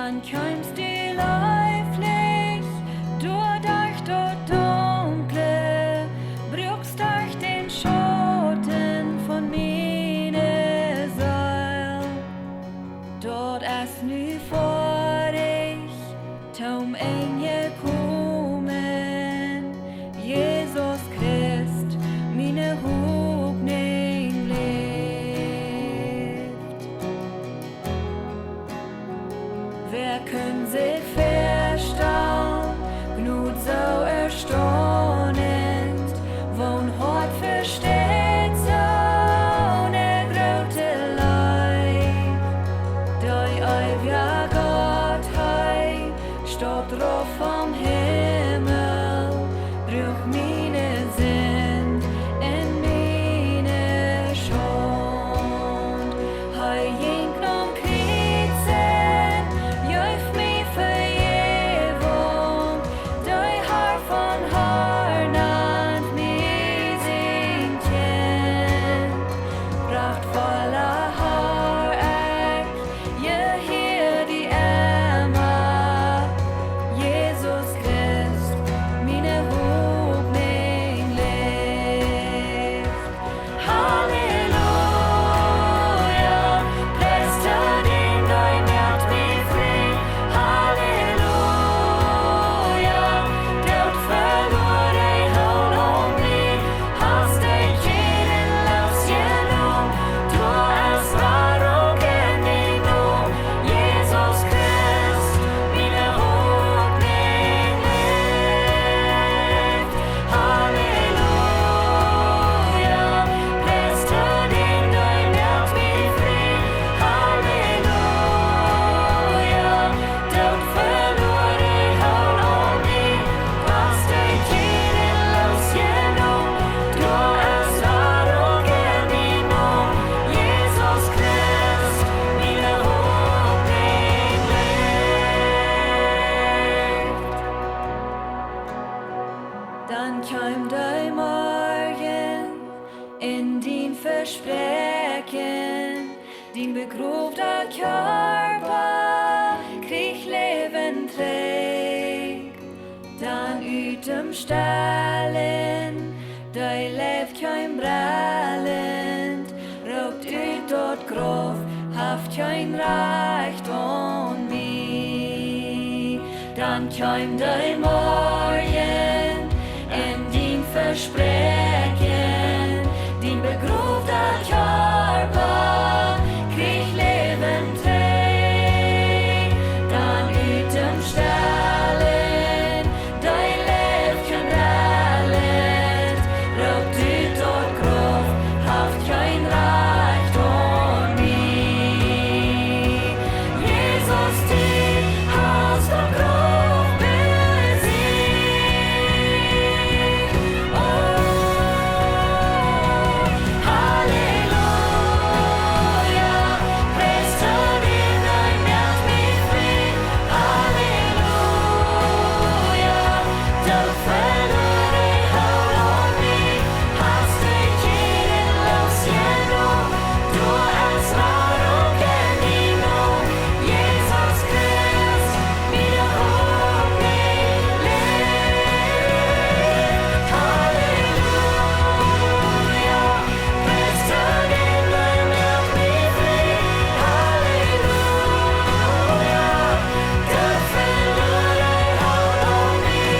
dann kommst du läuflich durch das Dunkle, brauchst durch den Schatten von meine Seele. Dort ist nu vor ich, taum Engel kommen, Jesus Christ, meine Hoffnung lebt. Wer kann sich verstehen, gnut so erstaunend, wo'n Hort versteht so ne grote Leid. Dei ewige Gottheit steht drauf vom Himmel, bruch meine Sinn in meine Schuld. Hei jink nom Kriezen, jäuf mi Vergebung, dei Haar von Harnand mi sinken, prachtvoller Haareck, je hier die Emma, Jesus Christ, meine Hoffnung lebt. Halleluja, preist den dein Herz mich frei. Halleluja, Gott verlor ei Haul om mig, hast dig kirrenlös genom, du es var och genom, Jesus Christ, mina Hoffnung lebt. Halleluja, preist den dein Herz mich frei. Halleluja, Gott verlor ei Haul om mig, hast dig kirrenlös genom, du es var och genom, Jesus Christ, mina Hoffnung lebt. Dann kam der Morgen in din Versprechen, din begrovda Körper krieg Leben trägt. Dann utom Ställen, dei lebt kein Brälend, raubt ut dort Grov, haft kein Recht on mi. Dann kam der Morgen in din Versprechen, din begrovda Körper krieg Leben trägt. Dann utom Ställen, dei lebt kein Brälend, raubt ut dort Grov, haft kein Recht on mi. Jesus, du hast doch Grov besiegt. Oh, Halleluja, preist den dein Herz mich frei. Halleluja, Gott verlor ei Haul om mig, hast dig kirrenlös genom, du es var och genom, Jesus Christ, mina Hoffnung lebt. Halleluja, preist den dein Herz mich frei. Halleluja, Gott verlor ei Haul om mig,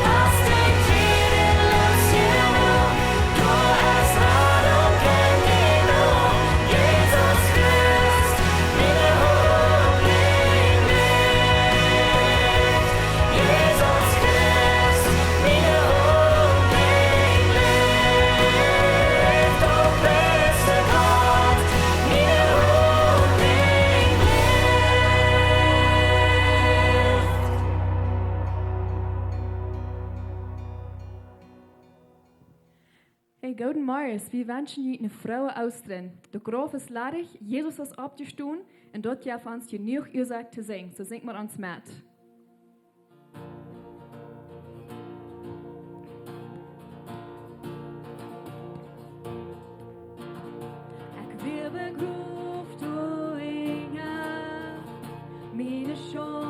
hast dig kirrenlös genom, du es var och genom, Jesus Christ, mina Hoffnung lebt. Jesus Christ, mina Hoffnung lebt. Och bäste Gott, mina Hoffnung lebt. Hey, guten Morgen. Wir wünschen jullie een vrouwen ausdrin. De grof is larig, Jesus is op te stoen en dat je van ons genoeg uur te zingen. So zingt maar ons met. Ik wil begroefd door Inge, meine Schuld.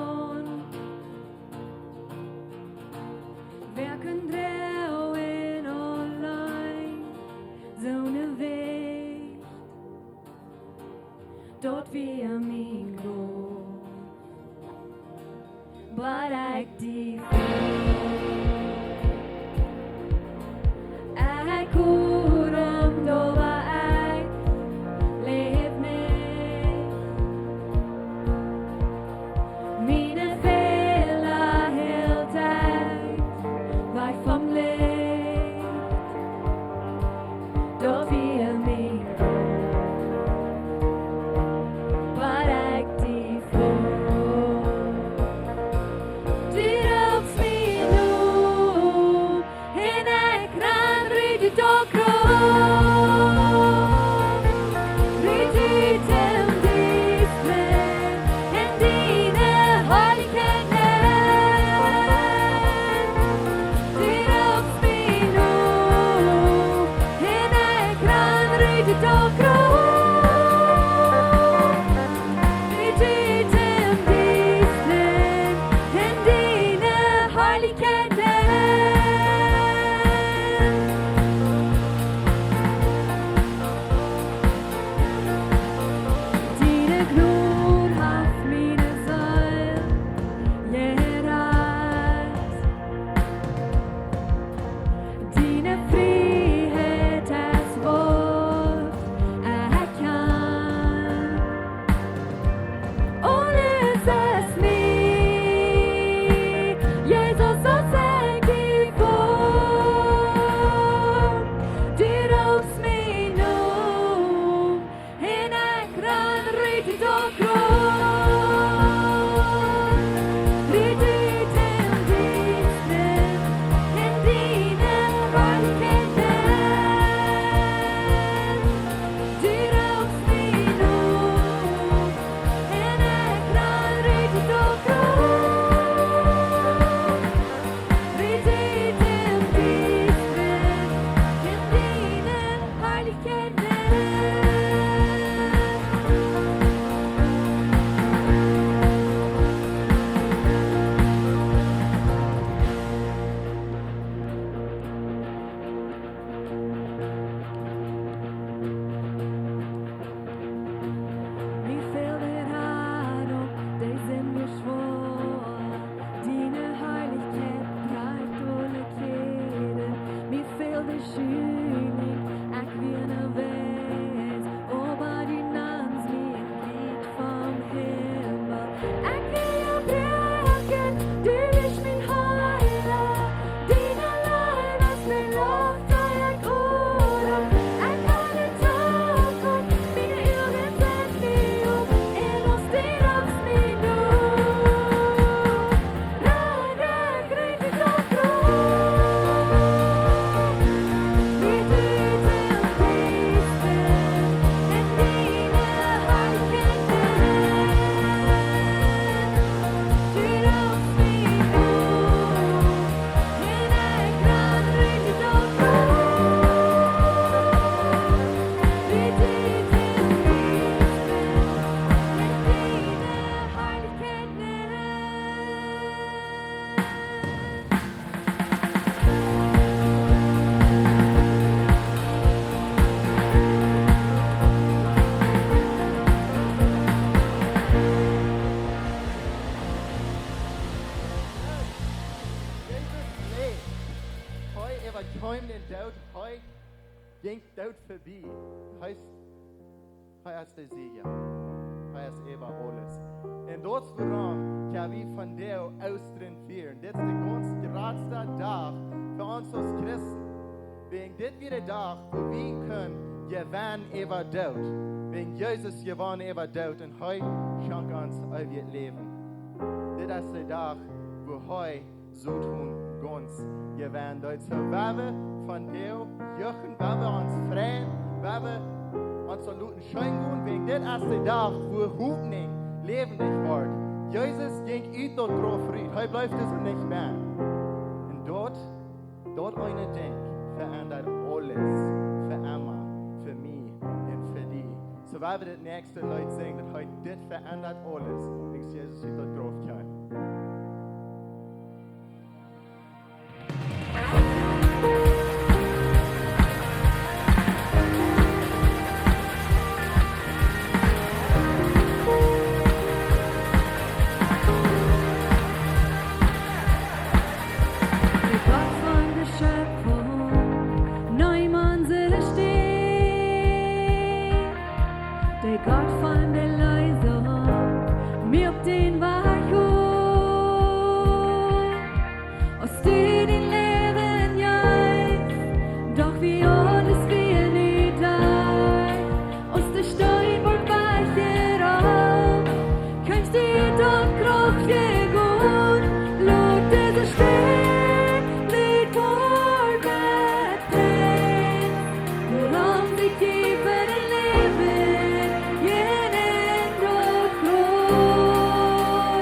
dort wie min grov. Bara jeg de jeg korum då var jeg lev med. Mine fæller helt vej famlet. Då vi min var jeg de ging dort forbi. Hij is de Sieger. Hij is Eva alles. En dat is waarom we van Deo Austrin vieren. Dit is de ganz grootste dag voor ons als Christen. Wegen dit weer de dag wo we kunnen gewan Eva dood. Wegen Jezus gewan Eva dood en hij schenkt ons eeuwig leven. Dit is de dag wo hij zo tun ganz gewan dood. So waar we van Deo juchen, waar we ons freien, waar we ons luten schön gehen, wegen dit is de dag wo Hoffnung lebendig wordt. Jezus ging uit tot groot Fried. Hij blijft dus niet meer. En dort eine Denk verändert alles. Für Emma, für mich und für die. So weil wir das nächste Leute singen, dass heute das verändert alles. Und Jesus wird dort drauf kommen. van de luizen, meer op den weg hoor. Als du din leven juist, doch wie alles will nicht da. Aus der Stein wordt weicher auf, kannst du doch Kraft gut, laut dieser Stein liegt vor der Plätz, woran sich tiefer im Leben jenen Gott groß.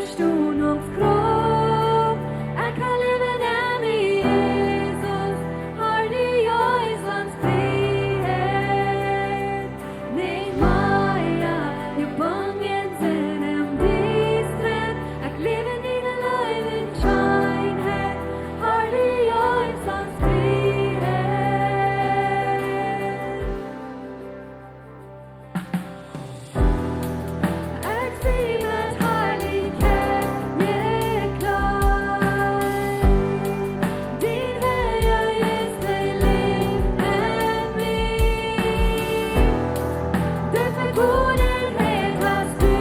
Auferståndskraft. Jeg kan leve der med Jesus, har du Jøsens frihet. Nej, Maja, jo bangen til dem distret. Jeg lever dine løgnen skjønnhet, har du Jøsens frihet. Jeg sier med herlighet, jeg klar. Din herre gis deg liv enn min. Derfor godhet hast du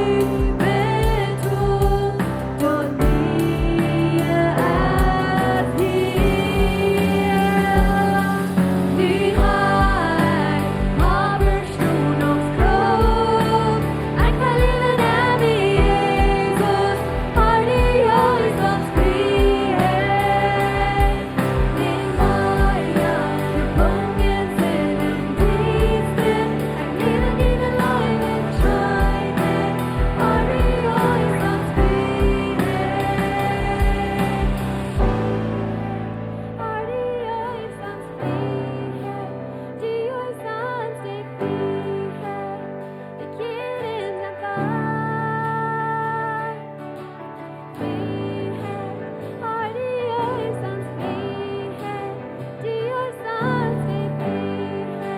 betont, og nye er hier. Du har Auferståndskraft. Jeg kan leve der med Jesus, har du Jøsens frihet. Din Maja, du kongen til den distret. Jeg lever dine løgnen skjønnhet, har du Jøsens frihet. Har du Jøsens frihet, du Jøsens frihet. Jeg gir inn den vei. Frihet, har du Jøsens frihet, du Jøsens frihet.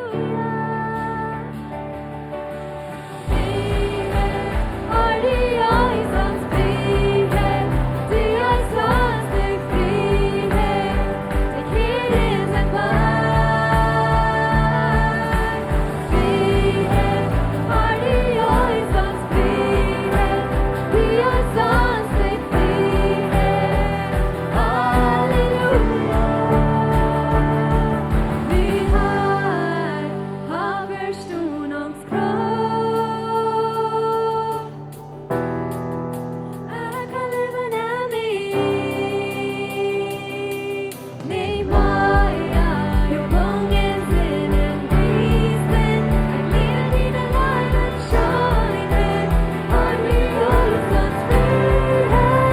Halleluja. Frihet, har du Jøsens frihet, du Jøsens frihet. Jeg gir inn den vei. Frihet, har du Jøsens frihet, du Jøsens frihet. Halleluja. Vi har Auferståndskraft. Jeg kan leve der med Maja, jo kongen til den distret. Jeg lever dine løgnen skjønnhet, har du Jøsens frihet.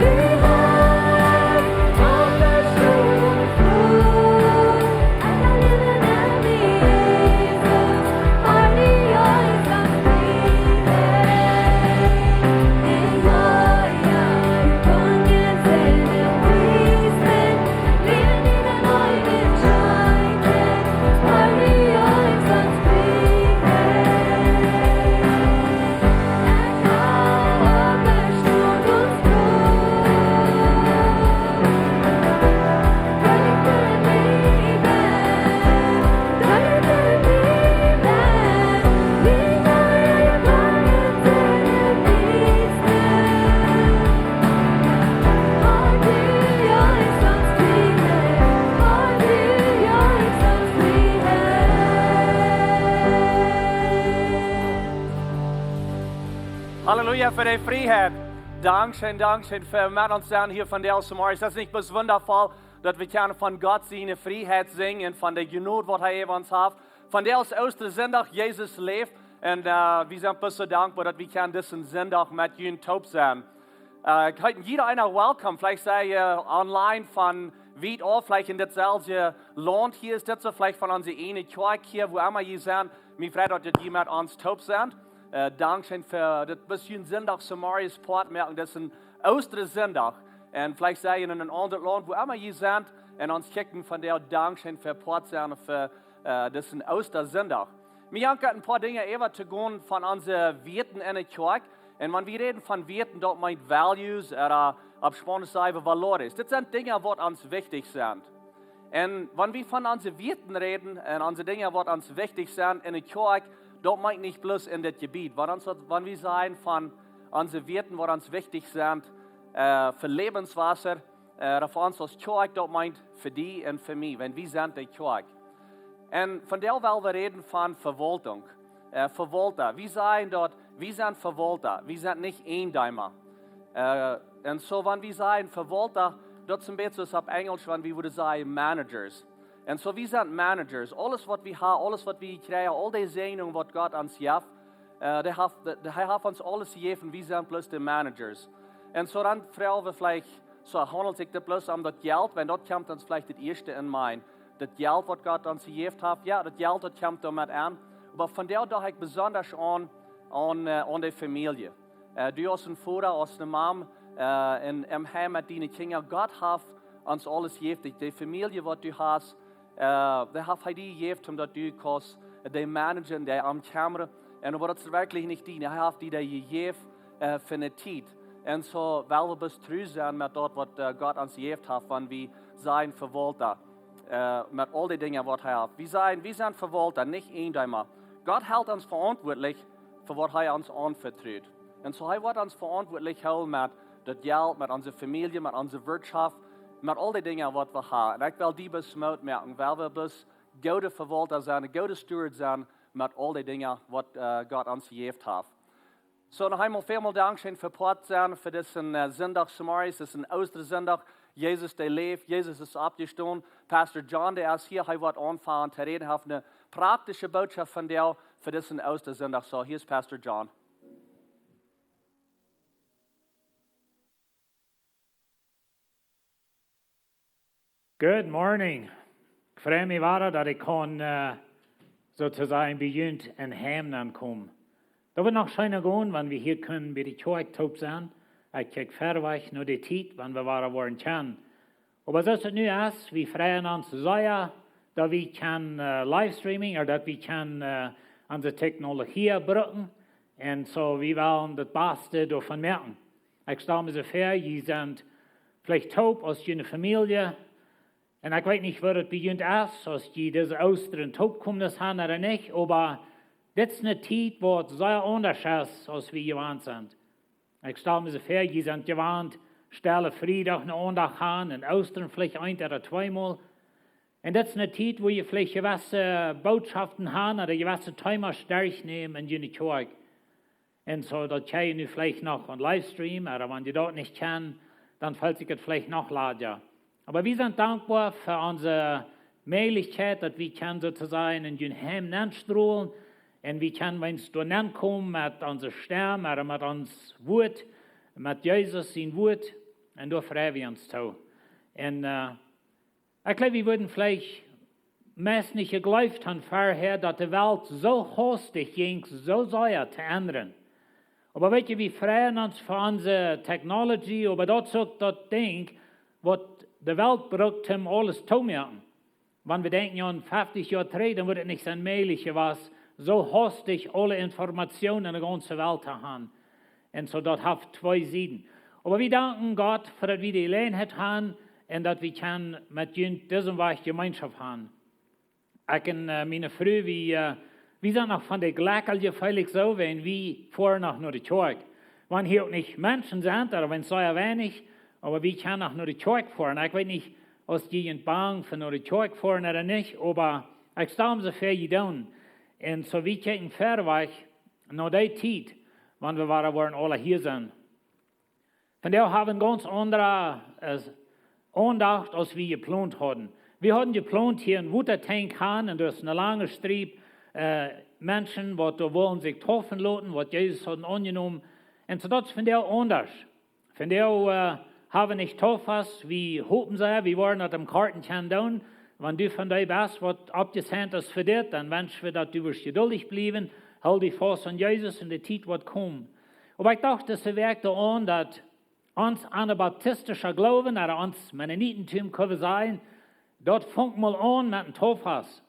Vi har Auferståndskraft. Jeg kan leve der med Jesus, har du Jøsens frihet. Din Maja, jo kongen til den distret. Lever dine løgnen skjønnhet, har du Jøsens frihet. Jeg har Halleluja für die Freiheit. Dankeschön für mit uns sein hier von der Somaris. Das ist nicht bloß wundervoll, dass wir können von Gott seine Freiheit singen, von der Genut, was er uns hat, von der aus der Sonntag Jesus lebt. Und wir sind bloß so dankbar, dass wir können diesen Sonntag mit ihnen taub sein. Heute jeder einer welcome. Vielleicht sei ihr online von weit auf, vielleicht in dasselbe Land hier ist das so, vielleicht von unserer eine Kirche hier, wo immer ihr sind. Mir freut, dass jemand uns taub sind. Dankeschön für das bisschen Sonntag Samarias Port merken, das ist ein Ostersonntag. Und vielleicht sei ihr in einem anderen Land, wo immer ihr seid, und uns kicken von der Dankeschön für Port sein, für das ist ein Ostersonntag. Wir haben ein paar Dinge über zu gehen von unseren Werten in der Kirche. Und wenn wir reden von Werten, dort meint Values oder auf Spanisch sagen wir Valores. Das sind Dinge, die uns wichtig sind. Und wenn wir von unseren Werten reden und unsere Dinge, die uns wichtig sind in der Kirche, dort meint nicht bloß in das Gebiet. Wenn wir sagen von unseren Werten, die uns wichtig sind für Lebenswasser, für uns als Kirche, dort meint für die und für mich, wenn wir sind die Kirche. Und von der wollen wir reden von Verwaltung. Verwalter. Wir sagen dort, wir sind Verwalter, wir sind nicht Eindäumer. Und so, wenn wir sagen Verwalter, dort zum Beispiel ist auf Englisch, wenn wir sagen Managers. Und so, wir sind Managers. Alles, was wir haben, alles, was wir kriegen, all die Segnungen, was Gott uns gibt, Der hat uns alles gegeben, wir sind bloß die Managers. Und so dann fragen wir vielleicht, so handelt sich das bloß um das Geld, wenn das kommt uns vielleicht das Erste in mein. Das Geld, was Gott uns gegeben hat, ja, das Geld, das kommt damit an. Aber von der dachte ich besonders an die Familie. Du als ein Vater, als eine Mom, im Heim mit deinen Kindern, Gott hat uns alles gegeben. Die Familie, was du hast, der hat die gegeben, dass du kannst, die managen, die am Kamera. Und aber das ist wirklich nicht die, er hat die gegeben für eine Zeit. Und so, weil wir bis treu sein mit dort, was Gott uns gegeben hat, wenn wir sein Verwalter, mit all den Dingen, was er hat. Wir sind Verwalter, nicht einmal. Gott hält uns verantwortlich für was er uns anvertraut. Und so, er wird uns verantwortlich halten mit das Geld, mit unserer Familie, mit unserer Wirtschaft, mit all den Dingen, was wir haben. Und ich will die bis merken, weil wir bis gute Verwalter sind, gute Steward sind, mit all den Dingen, was Gott uns gegeben hat. So, noch einmal vielmal Dankeschön für Port sein, für diesen Sonntag Samaris, das ist ein Ostersonntag. Jesus, der lebt, Jesus ist abgestanden. Pastor John, der ist hier, er wird anfangen zu reden, hat eine praktische Botschaft von dir für diesen Ostersonntag. So, hier ist Pastor John. Good morning. Ich freue mich weiter, dass ich kann, sozusagen beginnt in Heim kommen. Da wird noch schöner gehen, wenn wir hier können bei der Kirche taub sein. Ich kriege fertig nur die Zeit, wenn wir waren können. Aber so ist es nu ist, wir freuen uns sehr, dass wir können Livestreaming oder dass wir können unsere Technologie brauchen. Und so, wir wollen das Beste davon merken. Ich stelle mir so vor, ihr seid vielleicht taub aus einer Familie. Und ich weiß nicht, wo das beginnt ist, als die diese Ostern taub kommen haben oder nicht, aber das ist eine Zeit, wo es sehr anders ist, als wir gewohnt sind. Ich stelle mir so vor, ihr seid gewohnt, stelle Freitag eine Andacht haben, und Ostern vielleicht ein oder zweimal. Und das ist eine Zeit, wo ihr vielleicht gewisse Botschaften haben oder gewisse Themen stark nehmen in die Kirche. Und so, das kann ihr vielleicht noch ein Livestream, oder wenn ihr dort nicht kann, dann fällt sich das vielleicht noch leider. Aber wir sind dankbar für unsere Möglichkeit, dass wir können sozusagen in den Heim strahlen und wir können, wenn es da kommen, mit unserer Stimme oder mit uns Wort, mit Jesus sein Wort, und da freuen wir uns zu. Und ich glaube, wir würden vielleicht meist nicht geglaubt haben vorher, dass die Welt so hastig ging, so sehr zu ändern. Aber weißt du, wir freuen uns für unsere Technologie, aber dort auch das Ding, was die Welt braucht, um alles zu machen. Wenn wir denken an 50 Jahre zurück, dann wird es nicht so möglich, was so hastig alle Informationen in der ganzen Welt zu haben. Und so, das hat zwei Seiten. Aber wir danken Gott, für dass wir die Gelegenheit haben und dass wir mit diesem Weg Gemeinschaft haben. Ich und meine Frau, wir sind noch von der Gleichheit völlig so, wenn wir fahren noch nur die Kirche. Wenn hier auch nicht Menschen sind, oder wenn es sehr wenig, aber wir können auch nur die Kirche fahren. Ich weiß nicht, ob die in Bang für nur die Kirche fahren oder nicht, aber ich stelle mir so für die tun. Und so wir kriegen fertig nach der Zeit, wenn wir waren alle hier sind. Von daher haben wir ganz andere Andacht, als wir geplant hatten. Wir hatten geplant, hier einen Wassertank haben, und das ist eine lange Streep Menschen, die da wollen sich treffen lassen, was Jesus hat angenommen. Und so das ist von der anders. Von der haben wir nicht was, wir hoffen sehr, wir wollen das am Karten tun. Wenn du von dir bist, was abgesendet ist für dich, dann wünschen wir, dass du geduldig bleiben, halt dich fest an Jesus und die Zeit wird kommen. Aber ich dachte, es wirkt an, dass uns anabaptistischer Glauben oder uns Mennonitentum können sein, dort fängt mal an mit dem Taufhaus.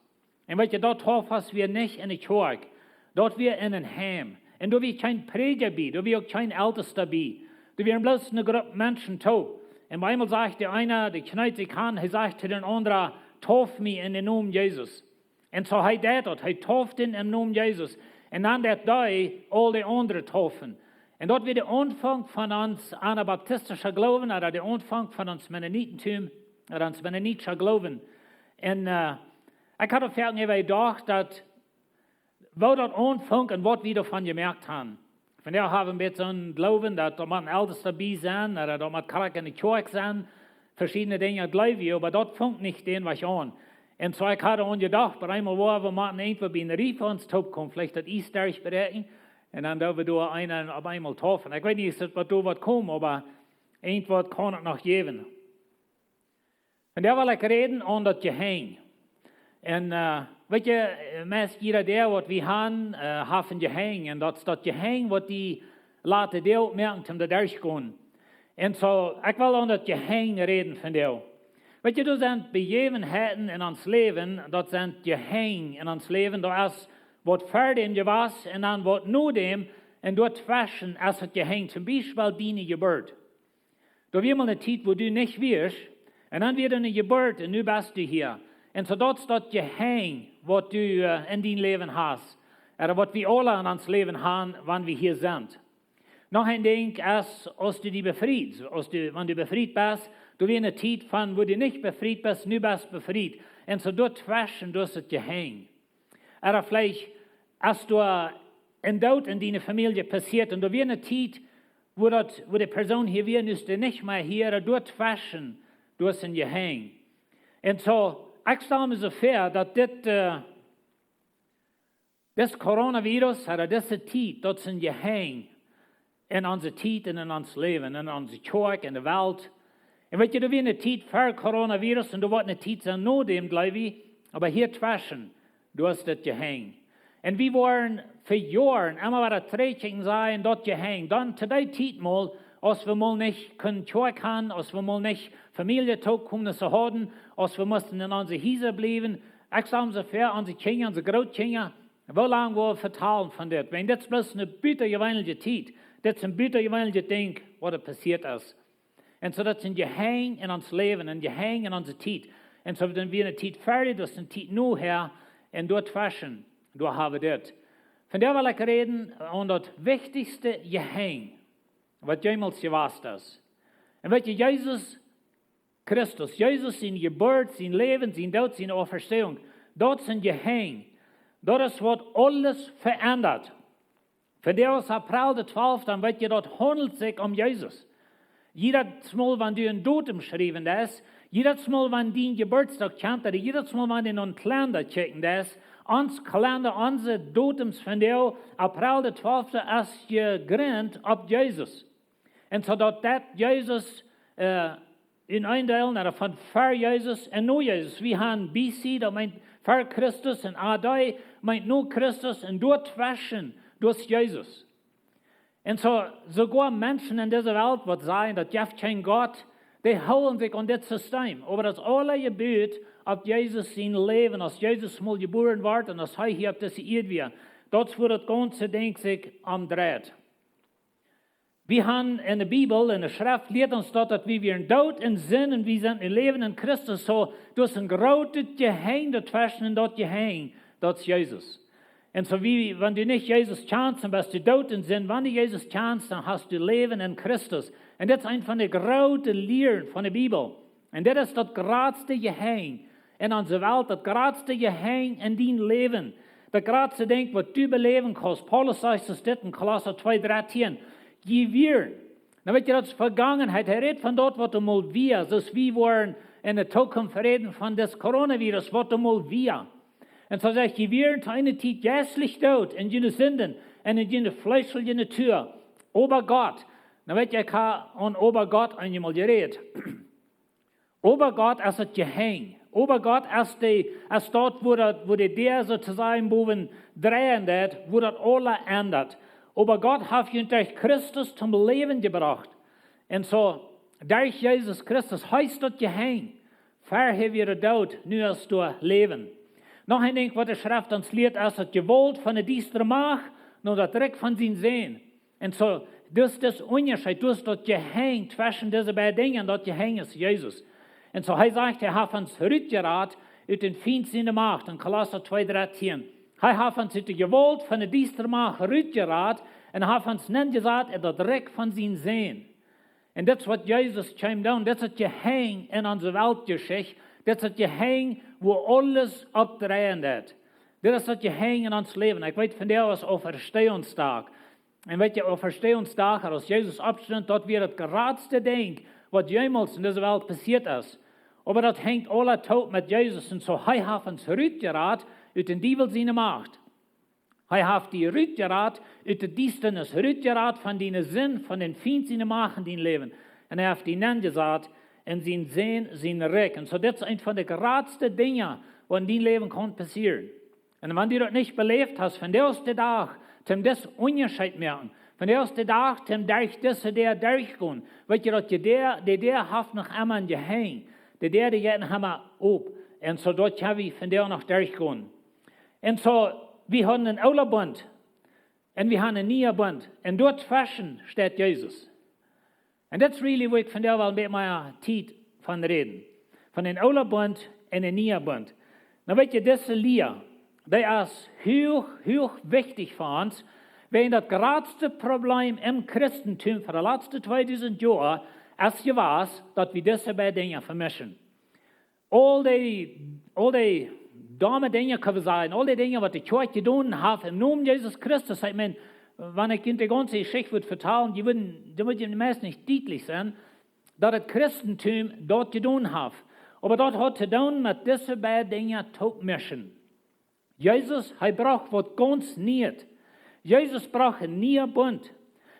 Und weißt du, dort Taufhaus wir nicht in der Kirche, dort wir in den Heim. Und da wir kein Prediger bei, da wir auch kein Ältester bei. Da wir bloß eine Gruppe Menschen taub. Und einmal sagt der eine, der knallt sich an, er sagt zu den anderen, tauf mich in den Namen Jesus. Und so hat er dort, er tauft ihn im Namen Jesus. Und dann wird da all die anderen taufen. Und dort wird der Anfang von uns anabaptistischer Glauben, oder der Anfang von uns Mennonitentum, oder uns mennonitischer Glauben. Und ich hatte vorhin gedacht, dass wo das anfängt und was wir davon gemerkt haben. Von daher haben wir so einen Glauben, dass da man Ältester dabei sein, oder da man Charakter in der Kirche sein, verschiedene Dinge glauben wir, aber dort fängt nicht den was an. Und so ich hatte an gedacht, bei einmal war, wir machen irgendwo bei einer Rief uns taub kommen, vielleicht hat ich stark bereiten, En dan doen we door einen op eenmaal treffen. Ik weet niet wat door wat komt, aber een wat kan ik nog geven. En daar wil ik reden aan dat gehang. En weet je, meest jeder der wat we hebben, heeft een gehang. En dat is dat gehang wat die laten deel merken om de durchgaan. En zo, ik wil aan dat gehang reden van jou. Weet je, dat zijn begevenheden in ons leven, dat zijn gehang in ons leven. Dat is wat verder in je was en dan wat nu dem. En dat fashion als het gehang. Zum Beispiel die gebeurt. Da wir mal eine tijd wo du nicht wirst, en dan weer een gebeurt en nu bist du hier. En zo dat is dat gehang wat du in die leven hast. Oder wat we alle in ons leven hebben, wanneer we hier zijn. Nog een ding is, als du die befried, wanneer du befried bist, du weer een tijd van, wo du nicht befried bist, nu bist befried. En zo dat fashion, dat is het gehang. Oder vielleicht, als du een dood in die familie passiert, en du weer een tijd, wo die Person hier weer ist, die nicht mehr hier, dort fashion, durch ein Gehang. Und so, ich stelle mir so vor, dass das Coronavirus, oder diese Zeit, das ist ein Gehang in unserer Zeit und in unser Leben, in unserer Kirche, in der Welt. Und weißt du, da wird eine Zeit vor Coronavirus und da wird eine Zeit sein nach dem, glaube ich, aber hier zwischen, du hast das Gehang. Und wir wollen für Jahre immer wieder Trägchen sein, dort gehängt. Dann zu der Zeit mal, als wir mal nicht können haben, als wir mal nicht Familie kommen zu haben, als wir mussten in unsere Häuser bleiben. Ich sage so fair, unsere Kinder, unsere Großkinder, wie lange wollen wir vertalen von das? Wenn das bloß eine bittergewöhnliche Zeit, das ist ein bittergewöhnliches Ding, was passiert ist. Und so das ist ein Gehang in uns Leben, ein Gehang in unserer Zeit. Und so wenn wir eine Zeit fertig, das ist eine Zeit nur her, und dort fashion. Du habe das. Von der will ich reden an das wichtigste Gehang, was jemals gewasst ist. Und weißt du, Jesus Christus, Jesus, sein Geburt, sein Leben, sein Tod, seine Auferstehung, das ist ein Gehang. Das ist, was alles verändert. Von der aus April der 12, dann wird ihr dort handelt sich um Jesus. Jedes Mal, wenn du ein Datum schreiben ist, jedes Mal, wenn du einen Geburtstag kennt, oder jedes Mal, wenn du einen Kalender checken ist, ons kalender, onze datums van jou, April de 12e, is gegrond op Jezus. En zodat dat Jezus in eindelen, van voor Jezus en nu Jezus. We hebben BC, dat meint voor Christus, en AD meint nu Christus, en dort waschen, durch Jezus. En sogar Menschen in dieser Welt, wat sagen, dat je geen Gott, die houden sich an das System. Aber das alle gebeurt, ob Jesus sein Leben, als Jesus mal geboren wird und als er hier auf diese Erde wird. Das wird das ganze Ding sich umdreht. Wir haben in der Bibel, in der Schrift, lehrt uns dort, dass wir Tod in Sinn und wir sind im Leben in Christus. So, du hast ein großes Gehang dazwischen und dort Gehang, das ist Jesus. Und so wie, wenn du nicht Jesus kennst, dann bist du tot in Sinn. Wenn du Jesus kennst, dann hast du Leben in Christus. Und das ist eine von den großen Lehren von der Bibel. Und das ist das größte Gehang in unserer Welt, das größte Gehang in dein Leben. Das größte Ding, was du beleben kannst. Paulus sagt es in Kolosser 2,13. Gewirren. Dann wird ja das Vergangenheit. Er redet von dort, was du mal wir, so wie wir in der Zukunft reden von das Coronavirus, was du mal wir. Und so sagt gewirren, eine Zeit jässlich tot in deine Sünden und in deine fleischliche Natur. Ober Gott. Dann wird ja an Ober Gott einmal geredet. Ober Gott ist das Gehang. Ober Gott ist dort, wo der sozusagen boven drehen wird, wo das alle ändert. Aber Gott hat ihn durch Christus zum Leben gebracht. Und so, durch Jesus Christus heißt das Gehang. Vorher wir tot, nu ist du Leben. Noch ein Ding, was die Schrift uns lehrt, ist das Gewalt von der düsteren Macht, nur das Dreck von seinem Sehen. Und so, das ist das Unterschied, das ist das Gehang zwischen diesen beiden Dingen, das Gehang ist Jesus. Und so, er sagt, er hat uns rückgerat uit den Feind seine Macht, in Kolosser 2,13. Er hat uns uit de Gewalt von der düsteren Macht rückgerat und hat uns nicht gesagt, er hat Dreck von seinem Sehen. Und das ist, was Jesus kam down, das ist das Gehang in unserer Weltgeschichte, das ist das Gehang, wo alles abdrehen wird. Das ist das Gehang in uns Leben. Ich weiß von der aus Auferstehungstag. Und weet je, Auferstehungstag, als Jesus abstond, dort wird das geradste Ding, was jemals in dieser Welt passiert ist. Aber das hängt alle tot mit Jesus. Und so, er hat uns rückgerat, uit den Diebel seine Macht. Hij heeft die uitgeraad uit de duisternis, uitgeraad van die zin, van den Feind zijn machen, die leven. En hij heeft die neergezet in zijn zin, zijn rijk. En zo, dat is een van de grootste dingen, wat in die leven kan passeren. En wanneer je dat niet beleefd hast, van de eerste dag, zum das onderscheid merken. Van de eerste dag, zum durch deze der durchgaan. Weet je dat je der heeft nog einmal in je heen. Die gaat nog einmal op. En zo dat je we van der nog durchgaan. En zo, we hebben een oude bund. En we hebben een nieuwe bund. En dort fashion staat Jezus. En dat is really waar ik van der wel een beetje meer tijd van reden. Van een oude bund en een nieuwe bund. Nou weet je, deze leer, die is heel wichtig voor ons. Weil das grootste Problem im Christentum für die letzten 2000 Jahre ist gewesen, dass wir diese beiden Dinge vermischen. All die dumme Dinge können wir sagen, all die Dinge, was die Kirche getan hat, im Namen Jesus Christus, ich meine, wenn ich Ihnen die ganze Geschichte würde vertellen, die würden die meisten nicht deutlich sein, dass das Christentum dort getan hat. Aber das hat zu tun mit diesen beiden Dingen zu mischen. Jesus, er braucht was ganz Neues. Jesus braucht een nieuwe bund.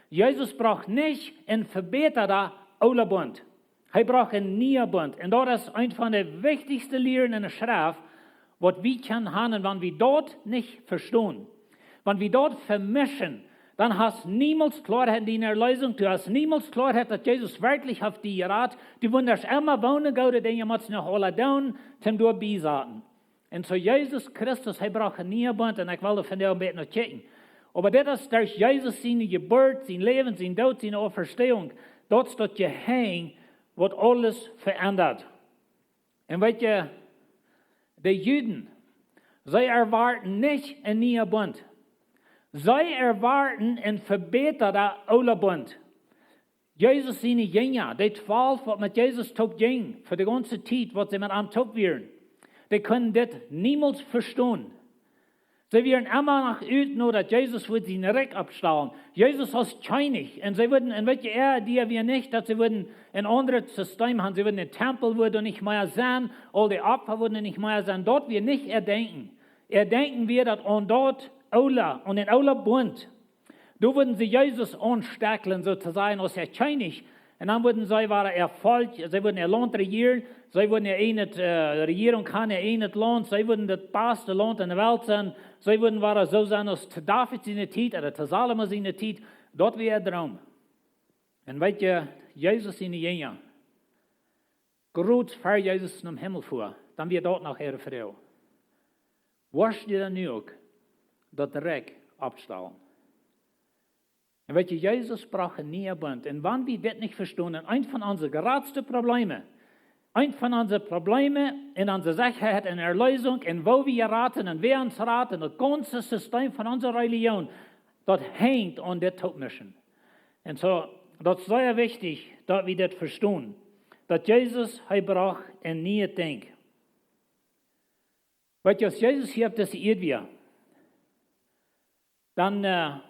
Jesus braucht nicht een verbeterde oude bund. Hij braucht een nieuwe bund. En dat is een van de wichtigste leren in de schrift, wat we kunnen hebben, wanneer we dat niet verstaan. Wanneer we dat vermischen, dan hast niemals Klarheit in der Lösung. Du hast niemals Klarheit, dass Jesus wirklich auf die Rat, du wunderst immer wohnen, gute Dinge, muss noch alle down, zum du beisaten. Und so Jesus Christus, er braucht een nieuwe bund, en ik wil van jou een beetje nog checken. Aber das ist durch Jesus seine Geburt, sein Leben, sein Tod, seine Auferstehung, dort steht je heen, wird alles verändert. Und weet je, die Juden, sie erwarten nicht ein neuer Bund. Sie erwarten ein verbesserter oude Bund. Jesus seine Jünger, die 12, was mit Jesus top ging, für die ganze Zeit, was sie mit ihm top wären, die können das niemals verstehen. Sie werden immer noch üben, dass Jesus wird seinen Reck abstellen. Jesus ist scheinig. Und sie würden, und welche die wir nicht, dass sie würden ein anderes System haben. Sie würden den Tempel würde nicht mehr sein, all die Opfer würden nicht mehr sein. Dort wir nicht erdenken. Erdenken wir, dass an dort Aula und den Aula Bund, da würden sie Jesus anstackeln, sozusagen, als scheinig. Und dann würden sie waren Erfolg, sie würden ihr Land regieren, sie würden Regierung kann nicht Land, sie würden das beste Land in der Welt sein, sie würden waren so sein, als zu David seine Zeit, oder zu Salomo seine Zeit, dort wäre der Traum. Und weet je, Jesus seine Jünger, groß für Jesus zum Himmel vor, dann wird dort noch ihre Frau. Was dir dann nu ook, dat Reck abstellen. Und weet je, Jesus braucht een nieuwe Bund. Und wenn wir das nicht verstehen, ein von unseren größten Problemen, ein von unseren Problemen in unserer Sicherheit, in der Erlösung, in wo wir raten und wer uns raten, das ganze System von unserer Religion, das hängt an der Todmischen. Und so, das ist sehr wichtig, dass wir das verstehen, dass Jesus, er braucht ein neues Ding. Weil als Jesus hier auf diese Erde war,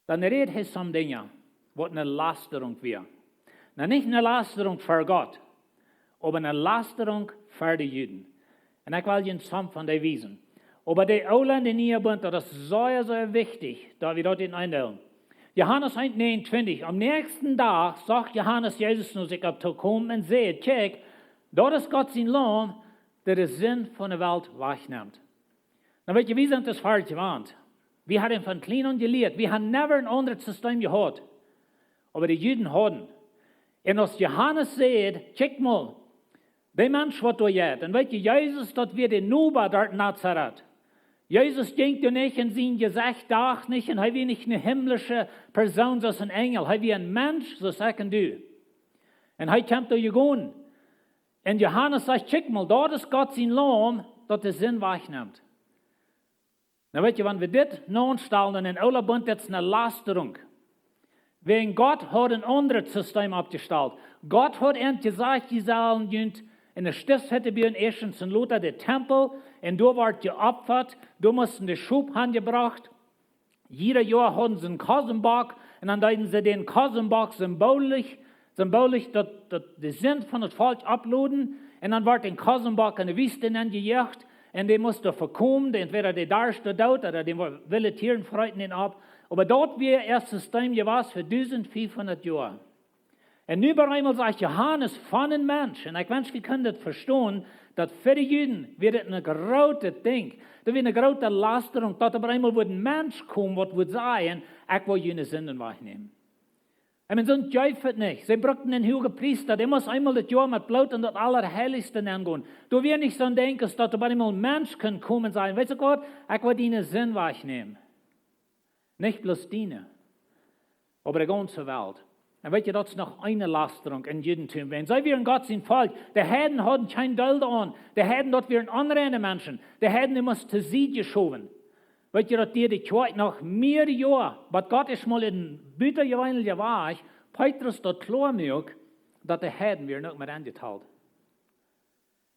dann redet er some Dinge, was eine Lasterung wäre. Na, nicht eine Lasterung für Gott, aber eine Lasterung für die Juden. Und ich will Ihnen some von den wiesen. Aber die Ausländer in ihr Bund, das ist sehr, sehr wichtig, da wir dort einstellen. Johannes 1,29, am nächsten Tag sagt Johannes Jesus zu sich abzukommen und sagt, check, dort ist Gott sein Lohn, der den Sinn von der Welt wegnimmt. Dann weet je, wie sind das falsch gewandt? Wir haben von klein an gelehrt. Wir haben never ein anderes System gehabt. Aber die Juden hatten. Und als Johannes sagt, check mal, der Mensch, was du jetzt, und weet je, Jesus, dat wir den Nuba dort in Nazareth. Jesus denkt ja nicht in sein Gesicht, doch nicht, und er war nicht eine himmlische Person, so ein Engel. Er war ein Mensch, so sagen du. Und er kommt da gegangen. Und Johannes sagt, check mal, dort ist Gott sein Lohn, dat der Sinn wegnimmt. Nou weet je, wenn wir das nachstellen, in aller Bund, das ist eine Lasterung. Wegen Gott hat ein anderes System abgestellt. Gott hat ihnen gesagt, die sollen in der Stiftshütte bei den erstens in Luther, der Tempel, und da ward geopfert, da mussten die Schub angebracht. Jeder Jahr hatten sie einen Kassenbock, und dann deuten sie den Kassenbock symbolisch, dass die Sinn von das Volk abladen, und dann ward den Kassenbock in der Wüste gejagt. Und die mussten verkommen, entweder die darfst du dort, oder die willen Tieren freuten ihn ab. Aber dort wäre erst das System gewesen für 1500 Jahre. Und über einmal sagt Johannes von einem Mensch, und ich wünsche, wir können das verstehen, dass für die Juden wird es ein großes Ding, da wird eine große Lasterung, dass aber einmal ein Mensch kommt, was wird sagen, ich will jene Sünden wegnehmen. Ich meine, sonst jäufert nicht. Sie brauchten einen hohen Priester, der muss einmal das Jahr mit Blut und das Allerheiligste angehen. Du wirst nicht so denken, dass aber einmal ein Mensch kann kommen und sagen, weißt du Gott, ich will deine Sünden wegnehmen. Nicht bloß deine, aber die ganze Welt. Und weet je, dat is nog eine Lasterung in Judentum. Wenn sie wir in Gott sind Volk, die Heiden hatten kein Geld an. Die Heiden, dort wären andere Menschen. Die Heiden, die mussten zu sie geschoben. Weet je, dat die Kirche nach mehreren Jahren, was Gott ist mal in Bütergeweinel gewagt, Petrus dort klar macht, dass die Heiden wir noch mit angeteilt.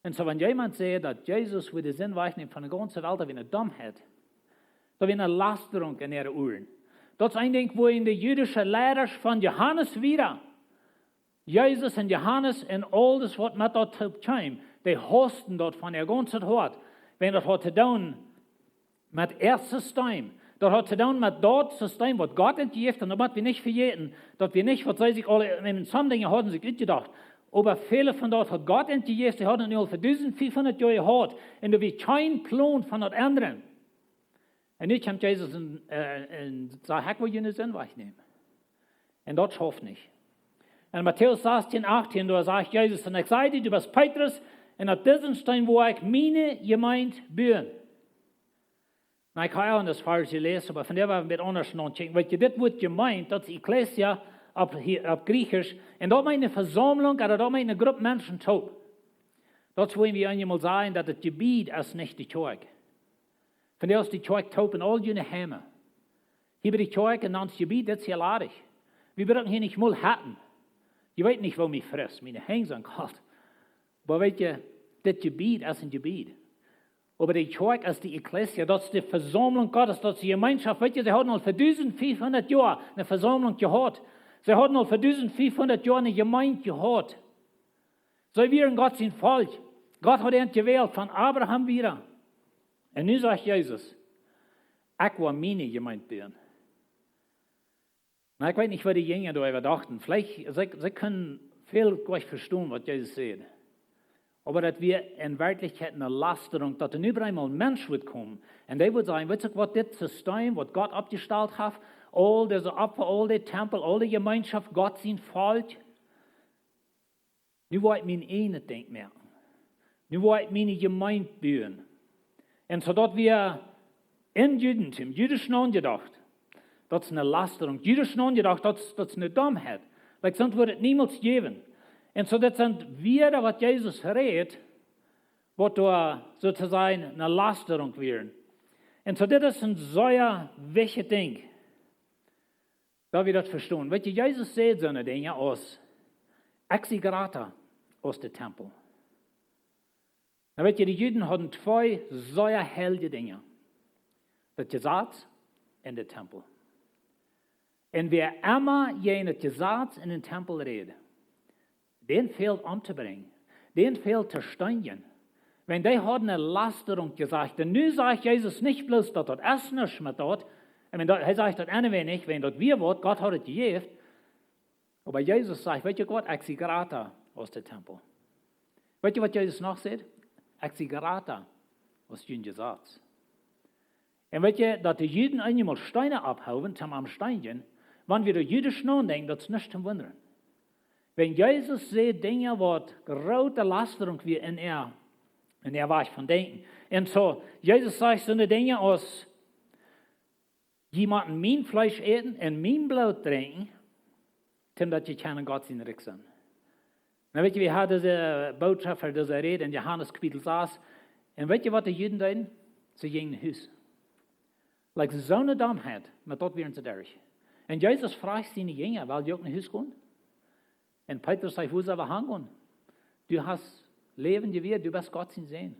Und so, wenn jemand sagt, dass Jesus with die Sinn wegnimmt von der ganzen Welt, wie eine Dummheit, da wie eine Lasterung in ihren Ohren. Dat is een ding wo in de Jüdische leiders van Johannes wieder, Jesus en Johannes en alles wat met dat kwam, die hosten dat van der ganzen Hort. Wenn dat hat zu tun met eerst System, dat hat zu tun met dat System, wat Gott entgeeft, en dat moet we niet vergeten, dat we niet, wat zij zich alle, in sommige dingen hadden zich uitgedacht, aber viele von dort hat Gott entgeeft, die hadden nu al voor 1500 jaar gehad, en er was geen plan van dat anderen. En nu komt Jezus en sagt, ik wil jullie zin wegnemen. En dat schafft nicht. En Matthäus 16, 18, da sagt Jesus, en ik zei dir, du bist Petrus, en op diesen Stein, wo ik meine Gemeinde bauen. Nou, ik ga auch das falsch gelesen, aber von der war ein bisschen anders nachdenken. Weil dit wordt gemeint, dat is Ecclesia op Griechisch, en dat meint eine Versammlung, oder dat meint eine Gruppe Menschen tot. Dat wollen wir einmal sagen, dass das Gebiet ist nicht die Kirche. Von der ist die Kirche taub in all jene Heime. Hier bei die Kirche in das Gebiet, das ist ja ladig. Wir brauchen hier nicht mal hatten. Je weet nicht, wo mich frisst, meine Hänge sind kalt. Aber weet je, das Gebiet ist ein Gebiet. Aber die Kirche ist die Ecclesia, das ist die Versammlung Gottes, das ist die Gemeinschaft. Weet je, sie hatten al für 1500 Jahre eine Versammlung gehabt. Sie hatten al für 1500 Jahre eine Gemeinde gehabt. So wir in Gott sind Volk. Gott hat ihn gewählt, von Abraham wieder. Und nu sagt Jesus, ich will meine Gemeinde bauen. Na, ich weiß nicht, was die Jünger darüber dachten. Vielleicht, sie können viel gleich verstehen, was Jesus sagt. Aber dass wir in Wirklichkeit eine Lasterung, dass dann überall ein Mensch wird kommen. Und der wird sagen, weißt du, was das System, was Gott abgestellt hat, all diese Opfer, all die Tempel, all die Gemeinschaft, Gott sind Volk. Nu will ich mein eigenes Ding merken. Nu will ich meine Gemeinde bauen. Und so dass wir in Judentum, jüdisch angedacht, das ist eine Lasterung, jüdisch angedacht, das ist eine Dummheit. Weil sonst würde es niemals geben. Und so das sind wir, was Jesus redet, was da sozusagen eine Lasterung wären. Und so das ist ein sehr wichtiges Ding, da wir das verstehen. Weil Jesus sagt so eine Dinge aus Exigrata aus dem Tempel. Na, weet je, die Juden hadden twee zeer heilige Dinge. Das Gesetz und der Tempel. Und wer immer jenes Gesetz in den Tempel redet, den fehlt anzubringen, den fehlt zu steinigen. Wenn die hadden eine Lasterung gesagt, und nun sagt Jesus nicht bloß, dass das Essen ist mit dort, er sagt das eine wenig, wenn das wir wird, Gott hat es gegeben, aber Jesus sagt, weet je Gott, exigrata aus dem Tempel. Weet je was Jesus noch sagt? Exigrata aus dem Gesetz. Und weet je, dass die Juden einmal Steine abhauen, zum am Steinigen, wenn wir die Jüdisch nachdenken, das ist nicht zum Wundern. Wenn Jesus sieht Dinge, was große Lasterung wie in er war von denken. Und so, Jesus sagt so eine Dinge aus, jemanden mein Fleisch essen und mein Blut trinken, damit je keinen Gott in Rick sind. Na, weet je, wir hatten diese Botschaft, diese Rede in Johannes Kapitel 6. Und weet je, was die Juden deden? Sie gingen in Haus. Like so eine Dummheit, mit dort wären sie durch. Und Jesus fragt seine Jünger, weil die auch in Haus gehen. Und Petrus sagt, wo soll wir hingehen? Du hast Leben gewährt, du bist Gott zu sehen.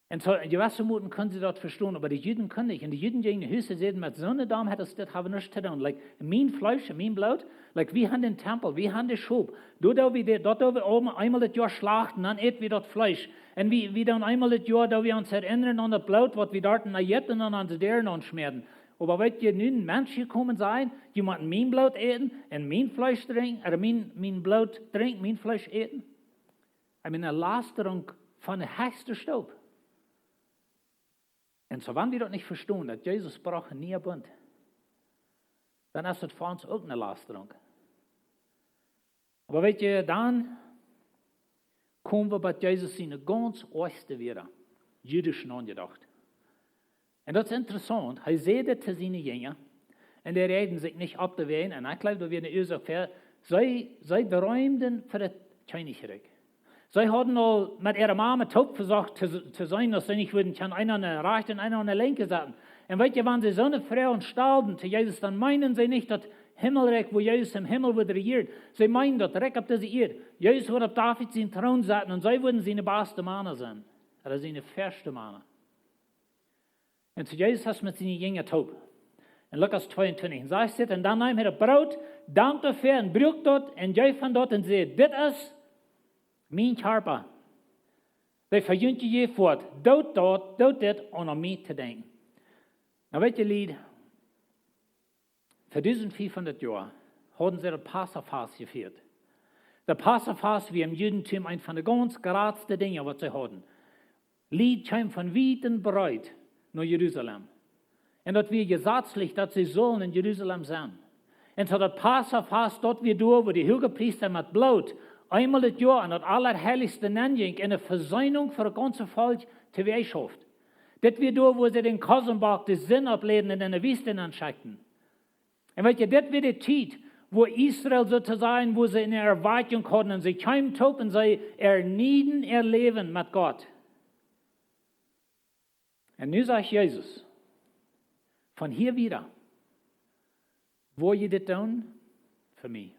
Und so, die Wassermuten können sie dort verstehen, aber die Juden können nicht. Und die Juden gegen die Hüsse sehen, mit so einer Dame hat das haben nichts zu tun. Like, mein Fleisch, mein Blut, like, wir haben den Tempel, wir haben den Schub. Dort wir oben einmal das Jahr schlachten, dann essen wir das Fleisch. Und wie dann einmal das Jahr, da wir uns erinnern an das Blut, was wir dort in Ägypten und an die Deren anschmieren. Aber wenn je nun Menschen gekommen sein, die möchten mein Blut eten und mein Fleisch trinken, oder mein Blut trinken, mein Fleisch eten. Ich meine, eine Lasterung von der höchsten Staub. Und so, wenn wir das nicht verstehen, dass Jesus braucht nie ein Bund, dann ist das für uns auch eine Lasterung. Aber weet je, dann kommen wir bei Jesus in eine ganz erste wieder, jüdischen angedacht. Und das ist interessant, er sagt das zu seinen Jüngern, und die reden sich nicht ab der Wehen, und ich glaube, da wird eine Ursache für, sie träumten für das Königreich. Sie hatten all mit ihrer Mama taub versucht zu sein, dass sie nicht würden, kann einer an der rechten und einer an der linken sitzen. Und weißt du, wenn sie so eine Frau und starben zu Jesus, dann meinen sie nicht das Himmelreich, wo Jesus im Himmel wird regiert. Sie meinen das Reich auf dieser Erde. Jesus wird auf David seinen Thron sitzen und sie würden seine beste Männer sein. Oder seine erste Männer. Und zu Jesus hast du mit seinen Jüngern taub. In Lukas 22. Und sie steht, und dann nahm er Brot, dankt dafür und brücht dort und gab von dort und sagt, das ist mein Körper. Die verjüngt je fort, dood dit, om aan mij te denken. Nou weet je, Lied, voor 1500 jaar hadden ze de Passafast gevierd. De Passafast wie im Judentum ein von den ganz geradsten Dingen, was sie hatten. Lied kam von weit und breit nach Jerusalem. Und das wir gesetzlich, dass sie sollen in Jerusalem sein. Und so das Passafast dort wie du, wo die Hohepriester mit Blut einmal das Jahr an das Allerheiligste nennen, in eine Versöhnung für das ganze Volk teweegschafft. Das wird da, wo sie den Kassenbach des Sinn ablehnen und in der Wüste anschicken. Und weißt du, das wird die Zeit, wo Israel sozusagen, wo sie in der Erwartung hatten und sie kaum taub und sie ernieden ihr Leben mit Gott. Und nun sagt Jesus, von hier wieder, wo ihr das tun? Für mich.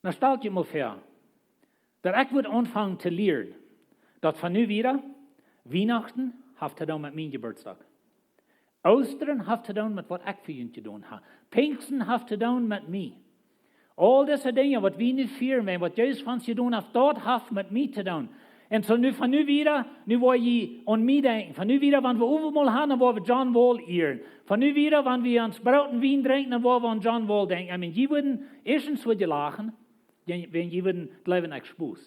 Na stellt ihr mal vor, dass ich würde anfangen zu lernen, dass von nun wieder Weihnachten hat zu tun mit meinem Geburtstag. Ostern hat zu tun mit was ich für ihn zu tun habe. Pfingsten hat zu tun mit mir. All diese Dinge, was wir nicht feiern, was Jesus von uns zu tun hat, dort hat mit mir zu tun. Und so von nun wieder, nu wo je an mich denken. Von nun wieder, wenn wir overmal haben, dann wollen wir John Wall ehren. Von nun wieder, wenn wir ans Brot und Wein trinken, dann wollen wir an John Wall denken. Ich meine, die würden, erstens würden lachen, wenn die würden das Leben nicht spüren.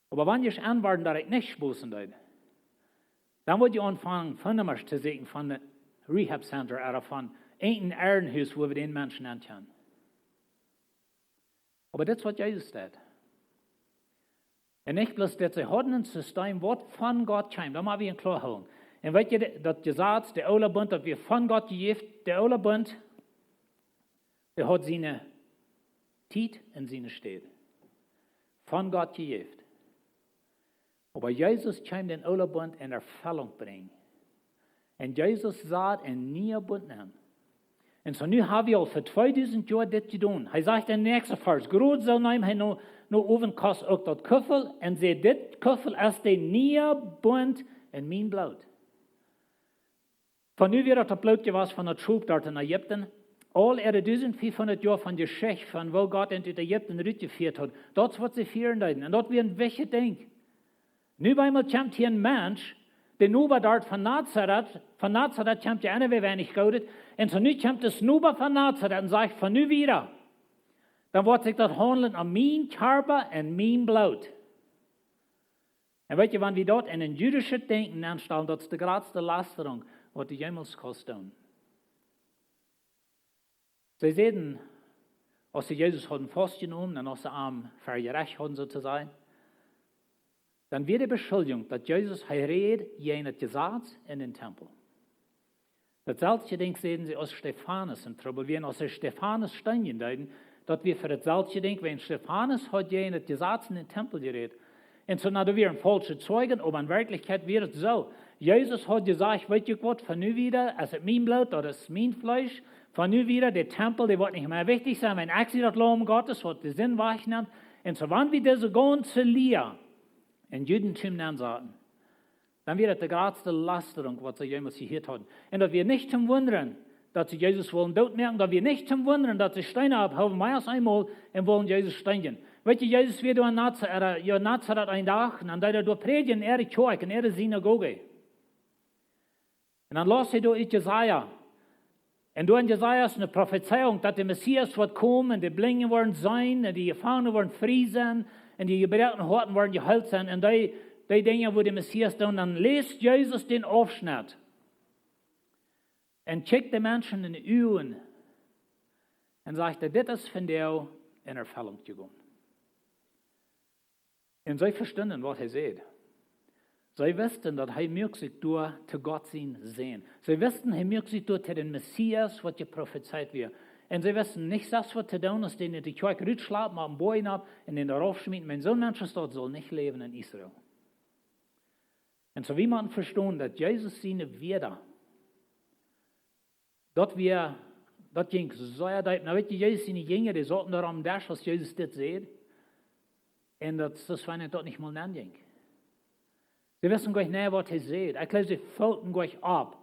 Aber wenn ich anwarten, dass ich nicht spüren würde, dann würde ich anfangen, von dem zu sehen, von dem Rehab Center oder von einem Irrenhaus, wo wir den Menschen ankennen. Aber das ist, was Jesus sagt. Und nicht bloß, dass sie hatten ein System, was von Gott kam. Da muss ich ihn klar holen. Und weißt du, das Gesetz, der Ola Bund, dass wir von Gott gegeben, der Ola Bund, der hat seine Zeit und seine Städte. Von Gott gegeben. Aber Jesus kam den Ola Bund in Erfüllung bringen. Und Jesus sagt, ein neuer Bund nehmen. Und so nu haben wir al für 2000 Jahre das getan. Er sagt in der nächsten Vers, gerade so nehmen wir noch ovenkast auch das Kuffel und sagt, das Kuffel ist der neue Bund in mein Blut. Von nu wird das Blut gewaschen von der Schub dort in Ägypten. All 1500 Jahre von Geschichte, von wo Gott in Ägypten rübergeführt hat, das wird sie führen. Und dort wird ein welches Ding. Nu einmal kommt hier ein Mensch, der Nuba dort von Nazareth kommt ja einer, wie wenig gaudet, und so nu kommt das Nuba von Nazareth und sagt, von nu wieder, dann wird sich das handeln an mein Körper und mein Blut. Und weißt du, wenn wir dort in ein jüdisches Denken anstellen, das ist die größte Lasterung, was die jemals kosten. Sie sehen, als sie Jesus hatten festgenommen und als sie am vergerecht hatten sozusagen, dann wird die Beschuldigung, dass Jesus heiratet, jenes Gesetz in den Tempel. Das selbe Ding sehen sie aus Stephanus in Trouble. Wir aus Stephanus stehen deuten, dass wir für das selbe Ding, wenn Stephanus hat jenes Gesetz in den Tempel geredet. Und so, da wir ein falscher Zeugen, aber in Wirklichkeit wird es so. Jesus hat gesagt, weißt du was, von nun wieder, es ist mein Blut oder es ist mein Fleisch, von nun wieder, der Tempel, der wird nicht mehr wichtig sein, wenn ich sie das Lamm Gottes hat, den Sinn wegnehmen. Und so, wenn wir diese ganze Lehre in Judentum sagen, dann wird es die größte Lasterung, was sie jemals gehört haben. Und dass wir nicht zum Wundern, dass sie Jesus wollen dort merken, dass wir nicht zum Wundern, dass sie Steine abhauen, mehr als einmal, und wollen Jesus steinigen. Weet je, Jezus weer door Nazareth een dag, en dan deed hij door predigen in de kerk, in de synagoge. En dan las hij door uit Jesaja. En door in Jesaja is een Prophezeiung, dat de Messias wordt komen, en de blinden worden zijn, en die gevangenen worden vrij zijn, en die gebroken harten worden geheild zijn. En die dingen waar de Messias doen, dan leest Jezus den Aufschnitt. En kijkt de mensen in de ogen. En zegt, dit is van jou in Erfüllung gegaan. En zij verstonden wat hij zei. Zij wisten dat hij mögt zich door te God zijn. Zij wisten, hij mögt zich door te den Messias, wat je prophezeit werd. En zij wisten nicht das, wat te doen is, den in de kerk uitslapen, maar een boeien op en in de roof schmieden. Mijn zo'n mensenstaat zal niet leven in Israël. En zo wie man verstaan, dat Jezus zijn wieder, dat ging zo duidelijk. Nou weet je, Jezus zijn die Jünger, die zaten daar am Dash, als Jezus dit zei. En dat waren dat niet mal nemen. Sie wissen gar nicht, was er sagt. Ich glaube, sie folgen gar nicht ab.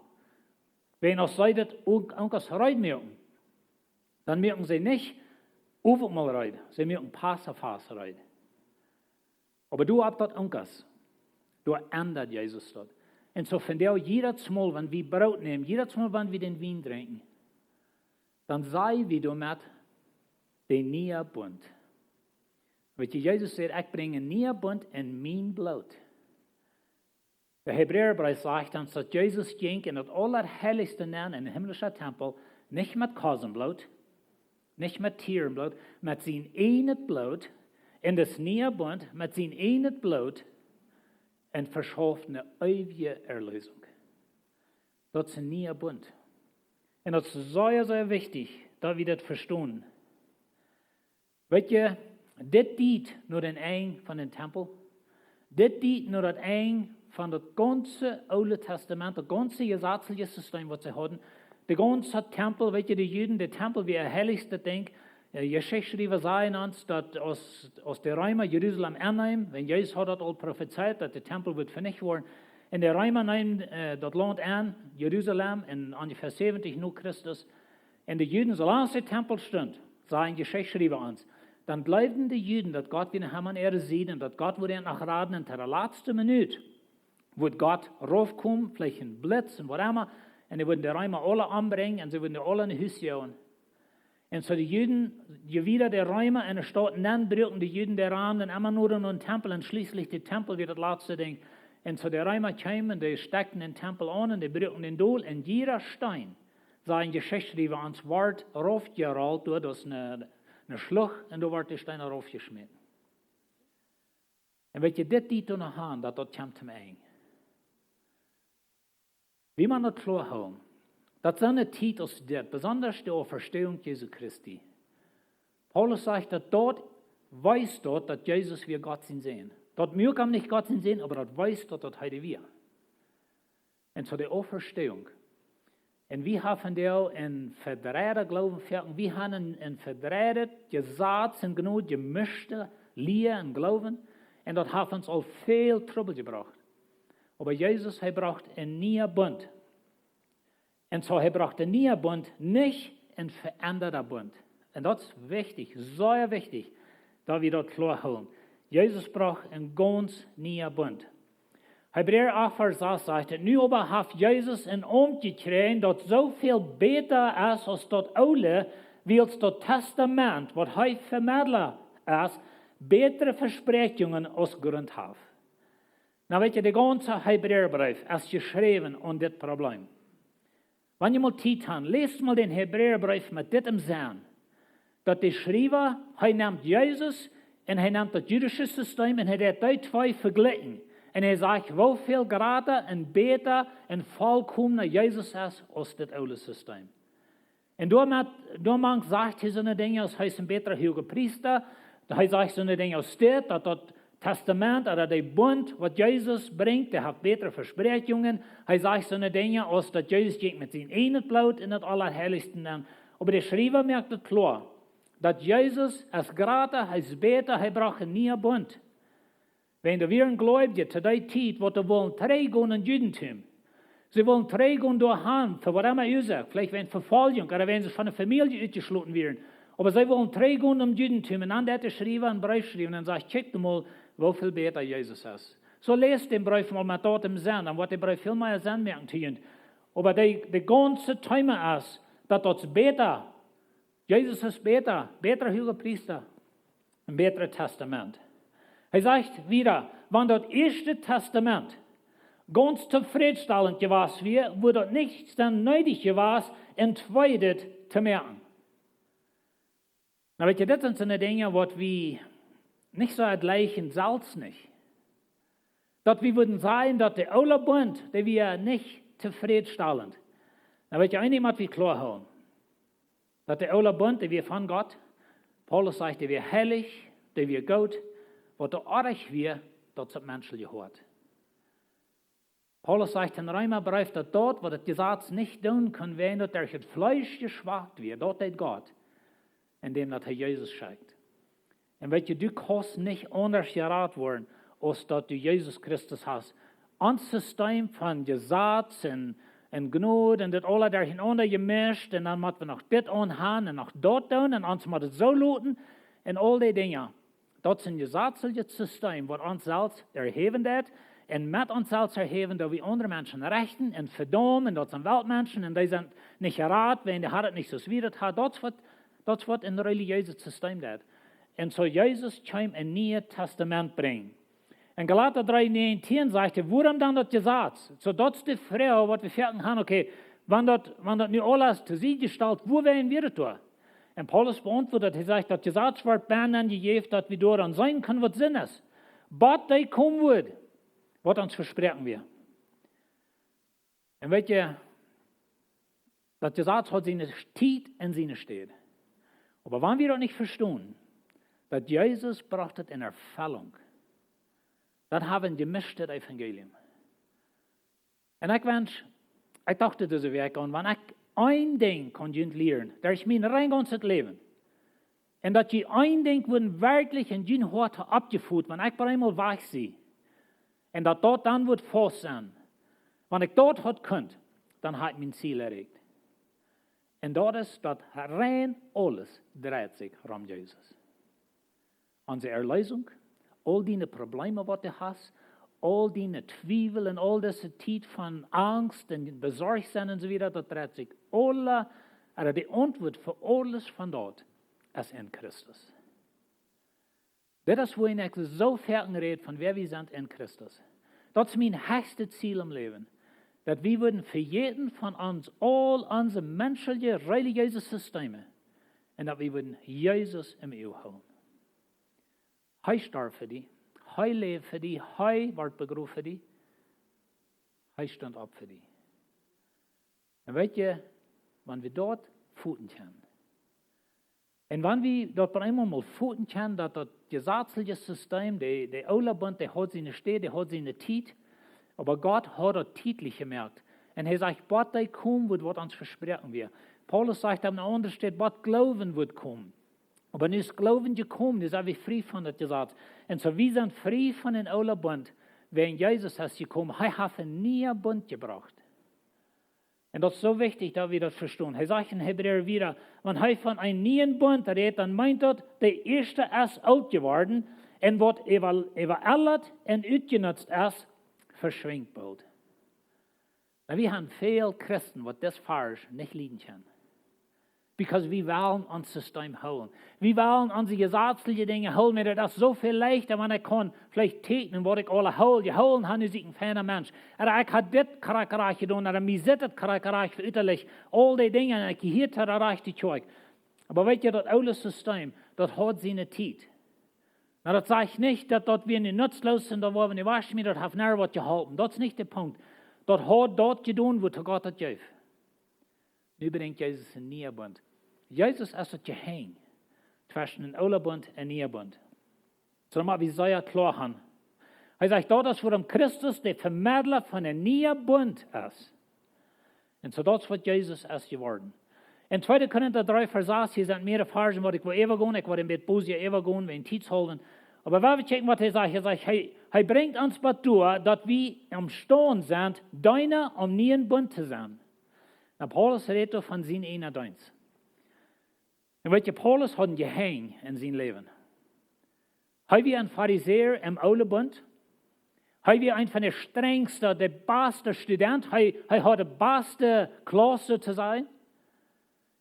Wenn auch sie das irgendwas rein merken, dann merken sie nicht, mal rein. Sie merken Passafass rein. Aber du habt das irgendwas. Du ändert Jesus das. Und so von der jedes Mal, wenn wir Brot nehmen, jedes Mal, wenn wir den Wein trinken, dann sei wie du mit den neuen Bund. Weet je, Jesus sagt, ich bringe einen neuen Bund in mein Blut. Der Hebräerbrief sagt uns, dass Jesus ging in das Allerheiligste in den himmlischen Tempel, nicht mit Kasenblut, nicht mit Tierenblut, mit sein eigenes Blut, in das neue Bund, mit sein eigenes Blut, und verschafft eine ewige Erlösung. Das ist ein neuer Bund. Und das ist sehr, sehr wichtig, dass wir das verstehen. Weet je, dit dient nur den Eng von dem Tempel. Dit dient nur das Eng von das ganze Alte Testament, das ganze gesetzliche System, was sie hatten. Der ganze Tempel, weet je, die Juden, der Tempel wie ein heiligste Ding. Geschichtsschreiber sagen uns, dass aus der Römer Jerusalem annehmen, wenn Jesus hat das all prophezeit, dass der Tempel wird vernichtet worden. Und der Römer nehmen das Land an, Jerusalem, in ungefähr 70 nach Christus. Und die Juden, solange der Tempel stund, sagen Geschichtsschreiber uns, dann bleiben die Juden, dass Gott wieder Himmel und Erde sieht und dass Gott wieder nach raten in der letzten Minute, wird Gott raufkommen, vielleicht ein Blitz und was immer, und die würden die Römer alle anbringen und sie würden die alle in die Hüsse jagen. Und so die Juden, je wieder der Römer in der Stadt nennen, brücken die Juden der Rahmen dann immer nur in den Tempel und schließlich der Tempel wird das letzte Ding. Und so der Römer kamen, die steckten den Tempel an und die brücken den Dol und jeder Stein, sagen Geschichtsschreiber ans Wort raufgerollt, durch das eine Schlucht und da wird der Stein raufgeschmissen. Und weet je, dit die noch haben, dat kommt zum Eng. Wie man das klar haben, dat so eine Zeit ist dit, besonders die Auferstehung Jesu Christi. Paulus sagt, dass dort weiß dort, dass Jesus wir Gott sehen. Dort wir kann nicht Gott sehen, aber dort weiß dort, dass heute wir. Und so die Auferstehung. Und wir haben da in verdrehter Glauben fertig, wir haben in verdrehter Gesetz und genug gemischte Lehre und Glauben. Und das hat uns auch viel Trouble gebracht. Aber Jesus, er braucht einen neuen Bund. Und so, er braucht einen neuen Bund, nicht ein veränderter Bund. Und das ist wichtig, sehr wichtig, dass wir das klar haben. Jesus braucht einen ganz neuen Bund. Hebräer 8, Vers 6 sagt, nu aber hat Jesus ein Amt gekriegt, das so viel besser ist als das Alte, wie als das Testament, was er vermittelt ist, bessere Versprechungen als Grund hat. Na weet je, der ganze Hebräerbrief ist geschrieben an das Problem. Wenn ihr mal Zeit habt, lest mal den Hebräerbrief mit diesem Sinn, dass der Schreiber, er nimmt Jesus und er nimmt das jüdische System und er hat die zwei verglichen. Und er sagt, wie viel gerade und besser und vollkommener Jesus ist als das alte System. Und damit sagt er so eine Dinge, als er ist ein besserer hoher Priester, er sagt so eine Dinge aus dass das Testament oder der Bund, was Jesus bringt, der hat bessere Versprechungen. Er sagt so eine Dinge, als dass Jesus geht mit seinem eigenen Blut in das Allerheiligste. Aber der Schreiber merkt es klar, dass Jesus als gerade, als besser, er braucht einen neuen Bund. Wenn du wir ein Gläubiger zu der Zeit, wo du wollen trägen in Judentum, sie wollen trägen durch Hand, für was immer ihr sagt, vielleicht wenn Verfolgung oder wenn sie von der Familie ausgeschlossen werden, Aber sie wollen trägen im Judentum und dann hat er geschrieben, einen Brief geschrieben und sagt, check mal, wie viel besser Jesus ist. So lest den Brief mal mit dort im Sinn, und wird der Brief viel mehr Sinn merken tun. Aber die ganze Thema ist, dass das besser, Jesus ist besser höherer Priester, ein besseres Testament. Er sagt wieder, wenn das erste Testament ganz zufriedenstellend gewesen wäre, wo das nicht dann nötig gewesen, entweidet zu merken. Na, das sind so eine Dinge, was wir nicht so gleichen Salz nicht. Dass wir würden sagen, dass der alte Bund, der wir nicht zufriedenstellend. Da wird ja eigentlich mal wie klar haben. Dass der alte Bund, der wir von Gott, Paulus sagt, der wir heilig, der wir gut, was der ordentlich wir, das hat Menschen gehört. Paulus sagt in Römerbrief, dass dort, wo das Gesetz nicht tun kann, wenn das durch das Fleisch geschwagt wird, dort hat Gott, indem das Herr Jesus schickt. Und weißt du kannst nicht anders geraten werden, als dass du Jesus Christus hast. Ein System von Gesetz und Gnade und das alle durcheinander gemischt und dann müssen wir noch das anhaben und noch dort tun und uns müssen so lauten und all die Dinge. Das ist ein gesetzliches System, was uns selbst erheben wird und mit uns selbst erheben, da wir andere Menschen rechten und verdammen und das sind Weltmenschen und die sind nicht geraten, wenn die Herr nicht so schwierig hat. Das wird ein religiöses System das. Und so Jesus kam ein neues Testament bringen. In Galater 3,19 sagt er, warum dann das Gesetz? So das ist die Frage, was wir fragen haben, okay, wenn das nicht alles zu sich gestellt, wo werden wir das tun? Und Paulus beantwortet, er sagt, das Gesetz wird Bändern gegeben, dass wir daran sein können, was Sinn ist. But they kommen wird, was uns versprechen wir. Und weißt ihr, das Gesetz hat seine Zeit und seine Steht. Aber wenn wir das nicht verstehen, dass Jesus braucht es in Erfüllung, dann haben wir ein gemischtes Evangelium. Und ich dachte diese Woche an, wenn ich ein Ding kann lernen, das ist mein rein ganzes Leben, und dass die ein Ding wird wirklich in den Hort abgeführt, wenn ich bei einmal weg sehe, und dass dort dann wird fast sein, wenn ich dort hat könnt, dann hat mein Ziel erreicht. Und dort ist, dass rein alles dreht sich um Jesus. Unsere Erlösung, all die Probleme, die du hast, all die Zweifel und all diese Zeit von Angst und Besorgtsein und so weiter, das dreht sich alle, aber die Antwort für alles von dort ist in Christus. Das ist, wo ich so fertig rede, von wer wir sind in Christus. Das ist mein höchstes Ziel im Leben. Dass wir würden für jeden von uns all unsere menschlichen, religiösen Systeme und dass wir würden Jesus im Ehe haben. Er starb für die, er lebt für die, er wird begraben für die, er stand ab für die. Und weißt ihr, wenn wir dort futen können, und wenn wir dort bei einmal mal futen können, dass das gesetzliche System, der alte Bund, der hat seine Stelle, der hat seine Zeit, aber Gott hat das täglich gemerkt. Und er sagt, Gott, der kommen wird, was uns versprechen wir. Paulus sagt an einer anderen Stelle, Gott glauben wird kommen. Aber nu ist Glauben gekommen, nu sind wir frei von das Gesetz. Und so wir sind frei von dem alten Bund. Wenn Jesus ist gekommen, er hat einen neuen Bund gebracht. Und das ist so wichtig, dass wir das verstehen. Er sagt in Hebräer wieder, wenn er von einem neuen Bund redet, dann meint er, der erste ist alt geworden und was überaltert und ausgenutzt ist, verschwindet bald. Wir haben viele Christen, die das falsch nicht lieben können. Because wir wollen uns System holen. Wir wollen unsere gesetzlichen Dinge holen. Mir das so viel leichter, wenn ich kann vielleicht täten, was ich alle hole. Die holen haben sich ein feiner Mensch. Aber ich habe das Charakter getan, oder mir sitzt das Charakter verüterlich. All die Dinge, die ich hier erreicht die Zeug. Aber weißt ihr, das alte System, das hat seine Zeit. Na, das sage ich nicht, dass wir nicht nutzlos sind, da wo wir nicht waschen, das hat nicht was geholfen. Das ist nicht der Punkt. Das hat dort getan, was Gott hat gegeben. Nu brengt Jesus een nieuwe bund. Jezus is het geheen tussen een oude bund en een nieuwe bund. So moeten we zeer klar haben. Hij zegt dat is waarom Christus de vermiddelaar van een nieuwe bund is. En so dat is wat Jezus is geworden. In 2 Korinther 3 vers 8, hier zijn meerdere versen wat ik wil even gaan. Ik wil een beetje boos even gaan, wenn tijd houden. Aber wenn wir checken, was er sagt, hij bringt uns door dat we imstande zijn, deiner om nieuwen bund te zijn. Na, Paulus redet von sin einer Dienst. Und weet je, Paulus had een geheim in zijn leven. Hij was een Pharisäer im Oude Bund. Hij was een van de strengste, de beste student. Hij had de beste klas, so te zijn.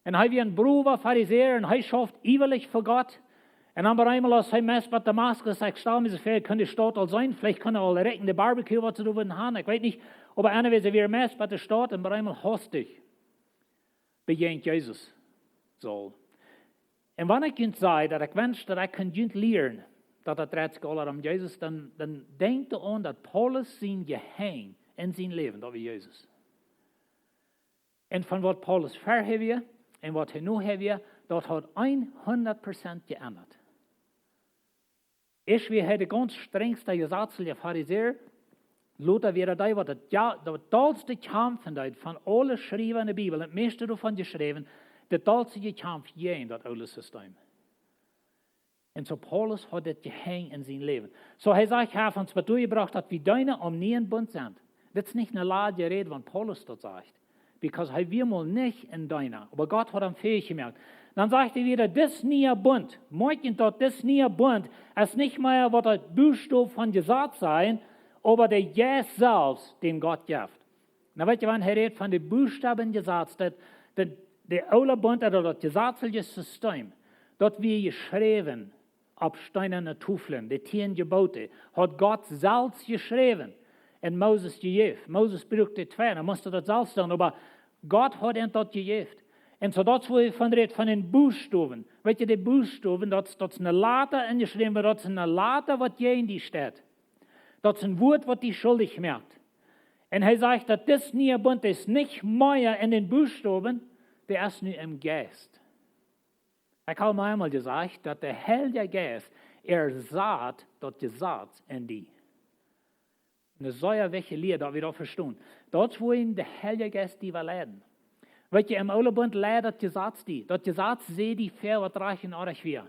En hij was een broer Pharisäer en hij schafft ewig voor God. En dan eenmaal als hij mes met Damaskus, ik stel me zo ver, kan de stad al zijn. Vielleicht kan er al rekken de barbecue wat ze doen gaan. Ik weet niet. Aber aanwezen weer mes met de stad en eenmaal hastig begint Jezus zal. En wanneer ik je zei dat ik wens dat ik kan leren dat het reeds gaat om Jezus, dan denk er aan dat Paulus zijn geheim in zijn leven, dat was Jezus. En van wat Paulus ver heeft en wat hij nu heeft, dat had 100% geändert. Eerst wie hij de ganz strengste gesetzliche Pharisäer, Luther weer dat wat het dalste kamp van alle schrijven in de Bijbel, het meeste ervan geschreven, de dalste kamp in dat oude systeem. En zo Paulus had dit geheim in zijn leven. Zo hij zegt, hij heeft ons wat doorgebracht dat we deine om nie in bund zijn. Dit is niet een lage rede, wat Paulus dat zegt. Because hij wil mal niet in deine. Aber Gott hat hem fähig gemacht. Dan zegt hij weer, dit nieuwe bund. Mooi dat dit nieuwe bund is niet meer wat het Buchstabe van Gesetz zijn, aber der Jes selbst, den Gott gibt. Nou weet je, wanneer hij redt van de Buchstaben Gesetz, dat de oude bund, oder dat gesetzliche System, dat wir geschreven op steinerne Tafeln, de 10 Gebote, hat Gott selbst geschreven en Moses gegeven. Moses brukte 2, dan moest dat zelfs doen, aber Gott hat ihm dat gegeven. En zo dat we van redt van een Buchstaben. Weet je, de Buchstaben, dat is een later ingeschreven, dat is een later wat je in die staat. Dat is een woord wat die schuldig maakt. En hij zegt dat dit nieuwe bund is niet meer in den Buchstaben, der ist nu im Geist. Ik heb me eenmaal gezegd dat de Heilige Geist zaad dat Gesetz in die. En dat zou je weggeleerd dat we dat verstaan. Dat is waarin de Heilige Geist die we leiden. Weet je, im Oude Bund leidt dat Gesetz die. Dat Gesetz zie die ver wat reichen aardig weer.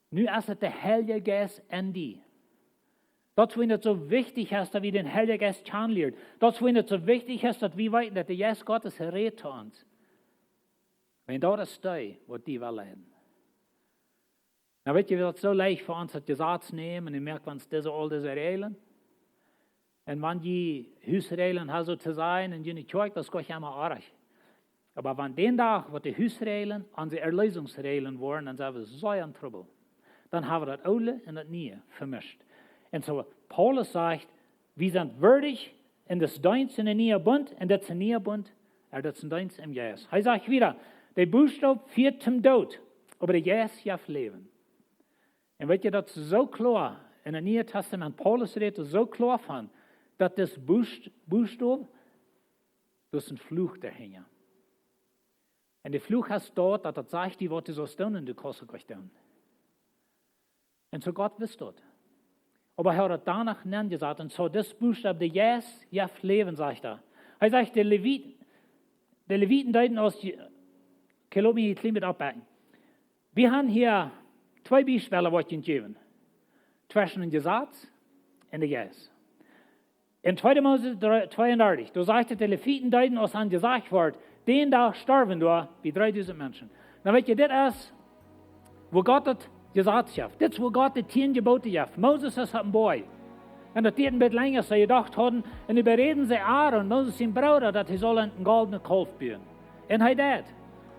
Nu is het de Heilige Geist in die. Dat is waarin het zo wichtig is dat we den Heilige Geist kennenlernen. Dat is waarin het zo wichtig is dat we weten dat de Geest Gottes gereed tot ons. En dat is die wat die wil leiden. Nou weet je, dat zo leicht voor ons het Gesetz nemen en je merkt, want deze al deze regelen. En wanneer die huisregelen hebben zo te zijn en je niet kijkt, dat is toch helemaal aardig. Maar van den dag wat de huisregelen onze erlösungsregelen worden, dan zijn we zo in trouble. Dan hebben we dat oude en dat nieuwe vermischt. En zo Paulus zegt, we zijn würdig in das Dienst in de nieuwe bund, en dat is een nieuwe bund, en dat is een dienst im Geist. Hij zegt wieder, de Buchstabe führt zum Tod, aber de Geist geeft leven. En weet je, dat is zo klaar, in het Nieuwe Testament, Paulus redt er zo klaar van, dat das Buchstabe, dat is een vloeg dahinter. En de vloeg is dort, dat het zegt, die wordt zo doen en de kosten krijgt doen. En zo God wist dat. Aber hij had het danach nennen gezegd, en zo das Buchstabe, de Geist geeft leven, zegt hij. Hij zegt, de Leviten deuten aus, ik wil me een klein beetje opbakken. We hebben hier 2 Beispiele wat je geven. Tussen een Gesetz en de Geist. In 2. Mose 32, da zegt het, de Leviten deuten als aan gezegd wordt, den dag sterven door wie 3000 mensen. Nou weet je, dit is waar God het Gesetz geeft. Dit is waar God de 10 Gebote geeft. Moses is een boy. En dat deed een beetje langer, ze gedacht hadden, en überreden ze Aaron, Moses zijn broeder, dat hij zal een goldene kalf bieden. En hij deed.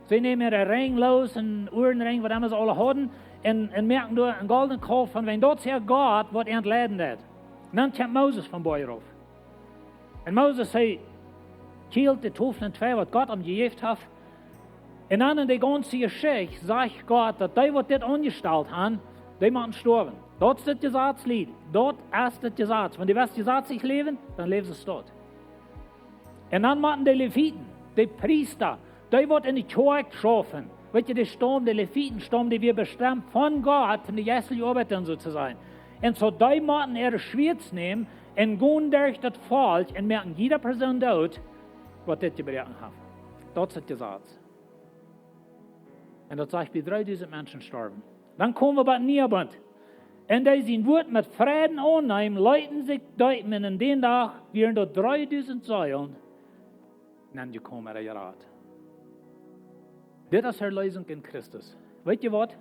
Ze nemen een ring los, een oorring, wat ze alle hadden, en merken door een goldene kalf van, wenn dat zeer God, wat hij leiden deed. En dan komt Moses van boy erop. En Moses zei, kielt de tafel in 2, wat God hem gegeven heeft. En dan in de ganze Geschichte zegt God, dat die wat dit angesteld hebben, die moeten sterven. Dat is het Gesetzlied. Dat is het Gesetz. Wenn die was gesetzlich leven, dan leven ze tot. En dan moeten de Leviten, de Priester, die wordt in de kerk geschaffen. Weet je, de Stam, de Levitenstam, die wir bestimmt von Gott, um die geistliche Arbeit dann so zu sein. Und so die moeten ihre Schwierz nehmen und gehen durch das Volk und merken jeder Person dort, was das gebrochen hat. Das ist das Gesetz. Und das sagt, wie 3000 Menschen sterben. Dann kommen wir bei den Nierbund. Und die sind Wort mit Frieden annehmen, leiten sich deuten, und in den Tag werden dort 3000 Säulen, dann kommen der Rat. Das ist Erlösung in Christus. Weet je wat?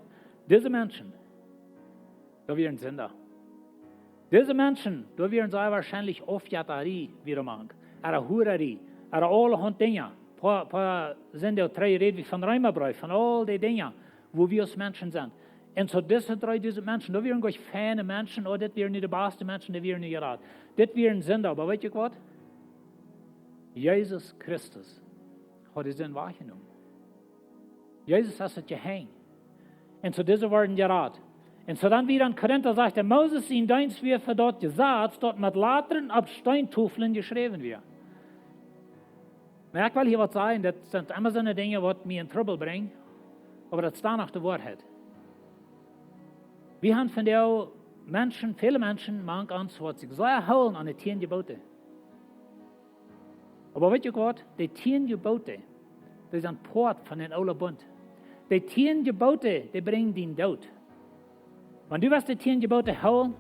Diese Menschen, da wären Sünder. Diese Menschen, da wären sie wahrscheinlich Aufjatterie wieder machen. Eine Hurerie, eine allerhand Dinge. Paar sind ja drei Reden von Reimerbräu, von all die Dinge, wo wir als Menschen sind. Und so diese Menschen, da wären gleich feine Menschen, oder das wären nicht die besten Menschen, die wären nicht gerade. Das wären Sünder, aber weißt du was? Jesus Christus hat es dann wahrgenommen. Jesus hat es gehängt. Und so diese waren gerat. Und so dann wieder in Korinther sagt, Moses in deins wir für dort gesagt, dort mit Latern ab Steintufeln geschrieben wir. Maar ik wil hier wat zeggen, dat zijn immer so Dinge, wat mich in Trouble brengen, aber das ist danach die Wahrheit. Wir haben von der Menschen, viele Menschen, machen uns, was sich sehr holen an die 10 Gebote. Aber weißt du was? Die 10 Gebote, das sind Port von den Alten Bund. Die 10 Gebote, die bringen den Tod. Wenn du was die 10 Gebote holen,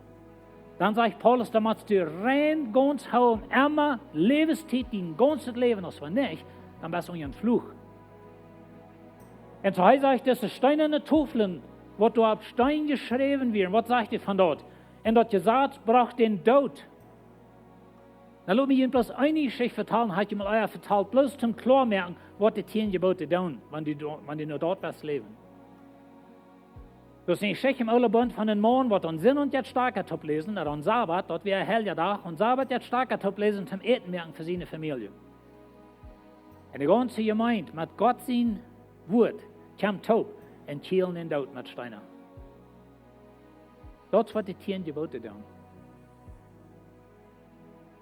dann sagt Paulus, da musst du rein ganz holen, immer Lebenszeit, dein ganzes Leben, als wenn nicht, dann bist du ein Fluch. Und so heißt es, das ist steinerne Tafeln, was du auf Stein geschrieben wird. Was sagt ihr von dort? Und dort gesagt, braucht den Tod. Dann lass mich Ihnen bloß eine Geschichte vertellen, hat ich mal euer vertalt, bloß zum Klarmerken, was die 10 Gebote tun, wenn die nur dort was leben. Das ist eine Geschichte im Alten Bund von einem Mann, der an Sinn und jetzt starker top lesen, oder an Sabbat, dort wäre hell Tag, und Sabbat jetzt starker top lesen zum Eten merken für seine Familie. Und die ganze Gemeinde mit Gott sein Wort kam top und kielen den Tod mit Steinen. Das ist, was die 10 Gebote tun.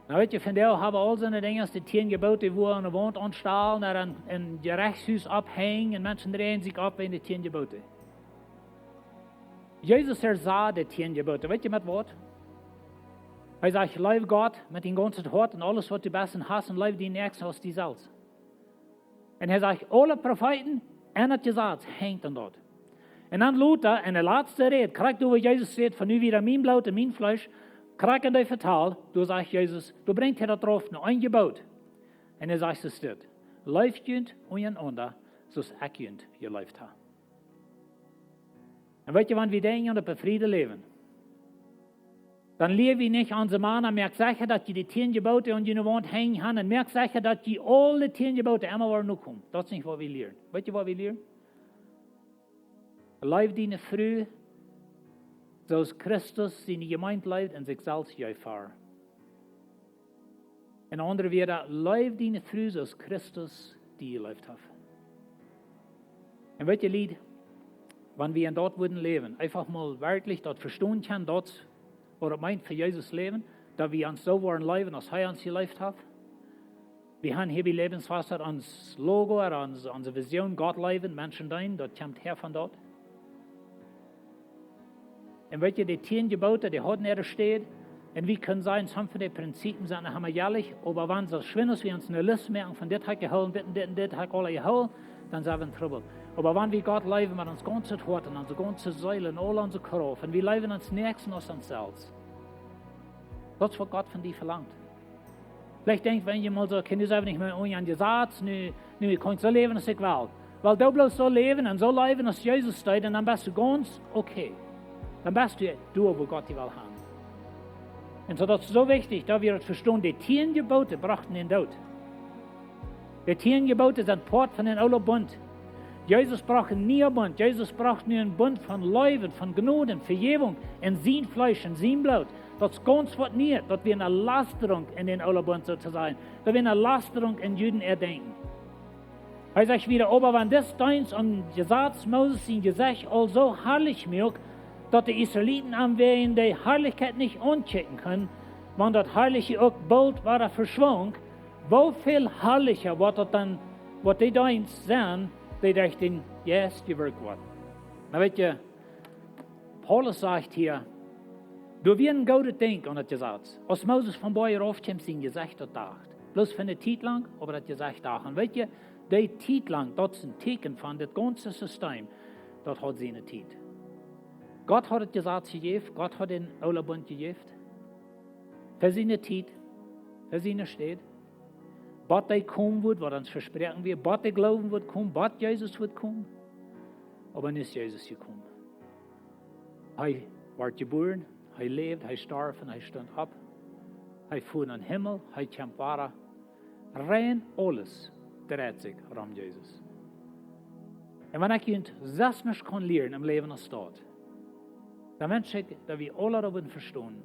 Na, weet je, von der haben all so Dinge, die 10 Gebote, wo an der Wand anstahlen, oder in Gerichtshaus abhängen, und Menschen drehen sich ab in die 10 Gebote. Jesus sah die 10 Gebote. Weet je mit was? Er sagt, liebe Gott mit dem ganzen Hort und alles, was du besten hast, und liebe die Nächsten aus dir selbst. Und er sagt, alle Propheten, hat gesagt, hängt an dort. Und dann Luther, in der letzten Rede, kriegt du, wo Jesus sagt, von nu wieder mein Blut und mein Fleisch, kriegt er vertalt, du sagst Jesus, du bringst hier da drauf noch ein Gebot. Und er sagt, es steht, läuft jünd untereinander, so es ich jünd ihr läuft ha. Und weißt du, wenn wir denken und auf Frieden leben, dann leben wir nicht an so Mann und merkt sicher, dass die 10 Gebote an die Wand hängen haben und merkt sicher, dass die alle 10 Gebote immer wieder noch kommen. Das ist nicht, was wir lernen. Weißt du, was wir lernen? Leib deine früh, so als Christus seine Gemeinde lebt und sich selbst erfahrt. In andere Worte, leib deine früh, so als Christus die gelebt hat. Und weißt du, Lied, wenn wir dort würden leben, einfach mal wirklich dort verstehen können, dort, was meint für Jesus leben, dass wir uns so wollen leben, als er uns gelebt hat. Wir haben hier bei Lebenswasser ans Logo, unsere Vision, Gott leben, Menschen dein, das kommt her von dort. Und weißt du, die 10 Gebote, die heute nicht steht, und wir können sagen, some von den Prinzipien sind haben wir jährlich, aber wenn es schwierig ist, wir uns eine Liste merken, von das hat geholt, das hat alle geholt, dann sind wir in Trouble. Aber wenn wir Gott leben mit uns ganzen Hort und unsere ganze Seele und all unsere Kraft, und wir leben uns nächsten als uns selbst, das ist, was Gott von dir verlangt. Vielleicht denkt, wenn jemand so, kann ich selber nicht mehr an die Satz, nu kann ich so leben, als ich will. Weil du bloß so leben, als Jesus steht, und dann bist du ganz okay. Dann bist du, wo Gott dich will haben. Und so, das ist so wichtig, dass wir das verstehen, die 10 Gebote brachten den Tod. Die 10 Gebote sind Port von den Alten Bund. Jesus braucht nie einen Bund. Jesus braucht nur einen Bund von Leben, von Gnade, Vergebung, in sein Fleisch, in sein Blut. Das ist ganz was nie. Das wird eine Lasterung in den Alten Bund sozusagen. Das wird eine Lasterung in Juden erdenken. Er sagt wieder, aber wenn das deins am Gesetz Moses in Gesetz also herrlich macht, dass die Israeliten am Wehen die Herrlichkeit nicht anchecken können, wenn das Herrliche auch bald war verschwunden, wo viel herrlicher wird das dann, was die deins sind, die durch den Yes gewirkt wird. Na weet je, Paulus sagt hier, du wirst ein gutes Ding an das Gesetz. Als Moses von Beuer aufkommt, sein Gesicht dort dacht. Bloß für eine Zeit lang, aber das Gesicht dacht. Und weet je, die Zeit lang, das ist ein Teken von das ganze System, das hat seine Zeit. Gott hat das Gesetz gegeben, Gott hat den Alten Bund gegeben. Für seine Zeit, für seine Stadt. Bad hij komen wordt, wat ons versprechen wir, Bad hij glauben wird kommen, Bad Jesus wird kommen. Aber nicht ist Jesus gekommen. Hij werd geboren, hij leeft, hij starf en hij stond op. Hij fuhr in den Himmel, hij kwam weiter. Rein alles dreht sich um Jesus. Und wenn ich jemand das nicht kann lernen im Leben als Staat, dann wünsche ich, dass wir alle darüber verstehen,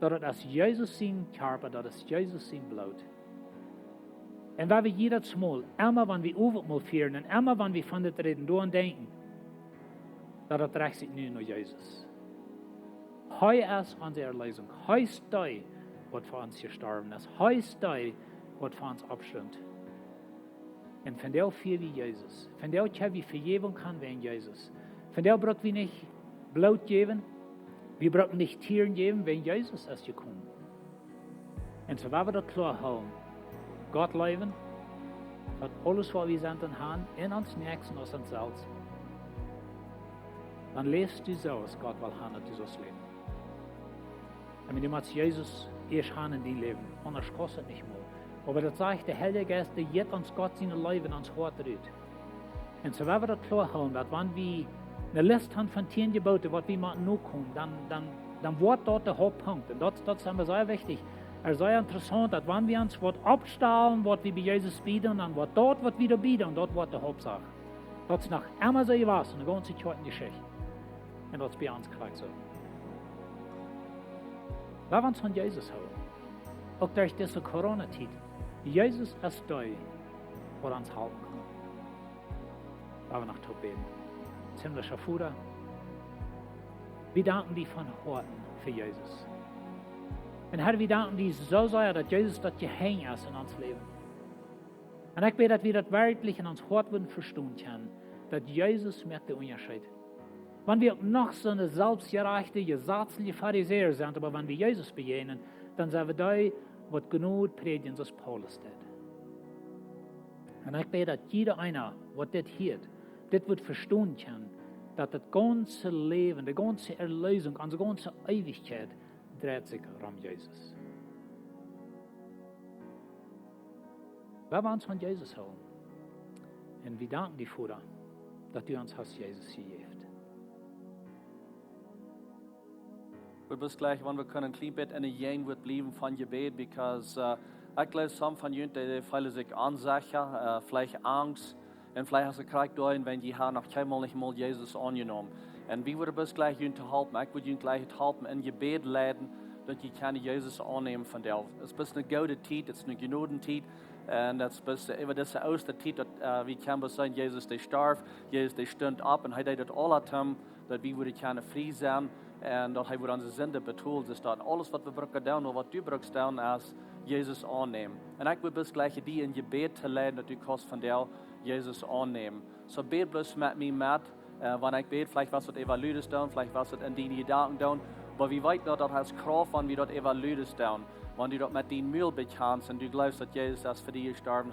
dass es Jesus sein Körper, dass es Jesus sein Blut. Und wenn wir jedes Mal, immer wenn wir Aufmahl führen und immer wenn wir von das reden, daran denken, dass es dreht sich nur nach Jesus. Hij ist unsere Erlösung. Hij ist der, was für uns gestorben ist. Hij ist der, was für uns abstimmt. Und von der viel wie Jesus. Von der können wir Vergebung kann wegen Jesus. Von der brauchen wir nicht Blut geben. Wir brauchen nicht Tieren geben, wenn Jesus ist gekommen. Und so werden wir das klar haben. Gott leben, hat alles, was wir sind und haben, in uns Nächsten aus uns selbst. Dann lebst du so, als Gott will haben, dass du so leben. Und wenn du mit Jesus erst haben in dein Leben, anders kostet nicht mehr. Aber das sagt der Heilige Geist, der jetzt uns Gott seine Leben ans Hort rührt. Und so werden wir das klar haben, dass wenn wir eine Liste haben von 10 Geboten, was wir machen noch kommen, dann wird dort der Hauptpunkt. Und das ist immer sehr wichtig. Es ist sehr interessant, dass wenn wir uns was abstellen, was wir bei Jesus bieten, dann wird dort was wieder bieten und dort wird der Hauptsache. Das ist noch immer so gewesen, eine ganze Zeit in die Geschichte. Und das ist bei uns gleich so. Lass uns von Jesus haben. Auch durch diese Corona-Zeit. Jesus ist der, der uns halten kann. Lass uns noch beten. Ziemlicher Vater, wir danken dir von Herzen für Jesus. Und Herr, wir danken dir so sehr, dass Jesus das Gehäng ist in uns Leben. Und ich bete, dass wir das wirklich in uns Herzen verstehen können, dass Jesus macht den Unterschied. Wenn wir noch so eine selbstgerechte, gesetzliche Pharisäer sind, aber wenn wir Jesus begegnen, dann sind wir da, was genug predigen, das Paulus tut. Und ich bete, dass jeder einer, was das hört, das wird verstehen können, dass das ganze Leben, die ganze Erlösung, unsere ganze Ewigkeit dreht sich um Jesus. Wir wollen uns von Jesus haben. Und wir danken dir, Vater, dass du uns hast Jesus gegeben. Wir bist gleich, wenn wir können, ein klein bisschen in der Jänge wird bleiben von Gebet, because ich glaube, some von ihnen, die fühlen sich unsicher, vielleicht Angst, und vielleicht hast du gekriegt, wenn die haben noch keinmal nicht mal Jesus angenommen. Und wir würden bis gleich ihnen helfen. Ich würde ihnen gleich helfen, in Gebet leiten, dass die keine Jesus annehmen von der. Es ist eine gute Zeit, es ist eine Genodenzeit. Und das ist über diese Osterzeit, dass wir können sagen, Jesus, der starb, Jesus, der stund ab, und er hat das alle getan, dass wir würden keine frei sein. Und dat hij wordt onze zinde betoeld is dat alles wat we brauchen doen, of wat u brauchst doen, als Jesus annehmen. En ik wil bis gleich die in Gebet te leiden, dat u kost van der Jesus annehmen. So bet bloß mit mir mit, wenn ich bete, vielleicht was das evaluiert doen, vielleicht was das in die Gedanken doen, aber wir weten dat als Kraft, wenn wir das evaluiert doen, wenn du das mit den Müll bekannst und du glaubst, dass Jesus das für dich gestorben,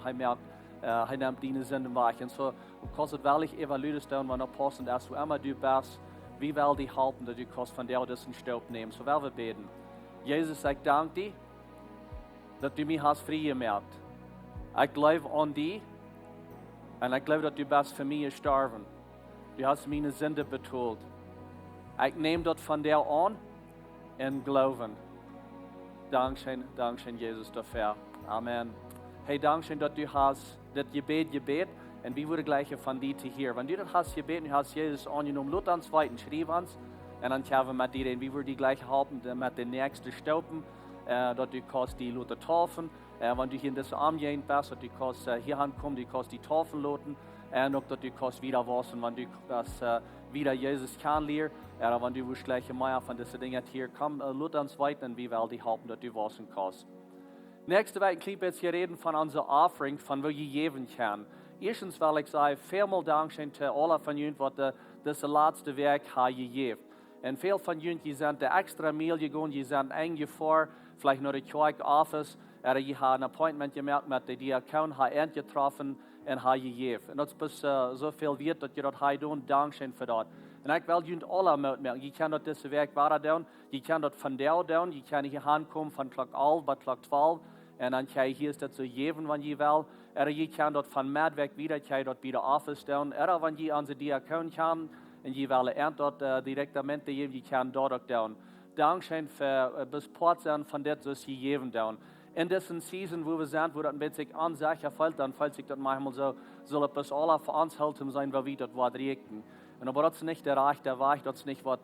er nimmt deine Sünden weg. Und so kannst du wirklich evaluiert doen, wenn er passend ist, wo immer du bist. Wie will die helfen, dass du kannst von der diesen Staub nehmen? So werden wir beten. Jesus, ich danke dir, dass du mich hast frei gemacht. Ich glaube an dich und ich glaube, dass du bist für mich gestorben. Du hast meine Sünde betont. Ich nehme das von dir an und glauben. Dankeschön, Jesus, dafür. Amen. Hey, Dankeschön, dass du hast das Gebet. Und wir würden gleich von dir hier. Wenn du das hast gebeten, du hast Jesus angenommen, lass uns weiter, schreib uns. Und dann können wir mit dir reden. Wir würden die gleich helfen mit den nächsten Stauben, dass du kannst die Leute taufen. Wenn du hier in das Arm gehen bist, dass du kannst hier ankommen, du kannst die taufen lassen. Und auch, dass du kannst wieder waschen, wenn du das wieder Jesus kennenlernst. Wenn du gleich mehr von diesen Dingen hier komm, lass uns weiter und wir wollen dir helfen, dass du waschen kannst. Nächste Woche, ich jetzt hier reden von unserer Offering, von wo ihr geben kann. Erstens will ich sagen, vielmal Dankeschön zu allen von Ihnen, die das letzte Werk haben gegeben. Und viele von Ihnen, die sind extra Mehl gegangen, die sind eingefahren, vielleicht noch in der Kirche Office, oder die haben ein Appointment gemacht mit der Diakon, haben getroffen und haben gegeben. Und das ist so viel wert, dass ihr das hier tun. Dankeschön für das. Und ich will Ihnen alle mitmachen. Ihr könnt das Werk weiter tun, ihr könnt das von der tun, ihr könnt hier ankommen von Tag 11 bis Tag 12. En dan jij hier is dat zo geven van je wel. Je kan dat van maat weg wieder, jij dat bij de office doen. Wanneer je aan de diacoon kan en je wel dat directamente geven, je kan dat ook doen. Dankzij voor besport zijn van dit zoals je geven doen. In deze season, wo we zijn, wo dat een beetje aanzeggen valt, dan valt zich dat manchmal zo, zal het pas alle veranstaltungen zijn, waar we dat wat rekenen. En aber dat is niet de rechte weg, dat is niet wat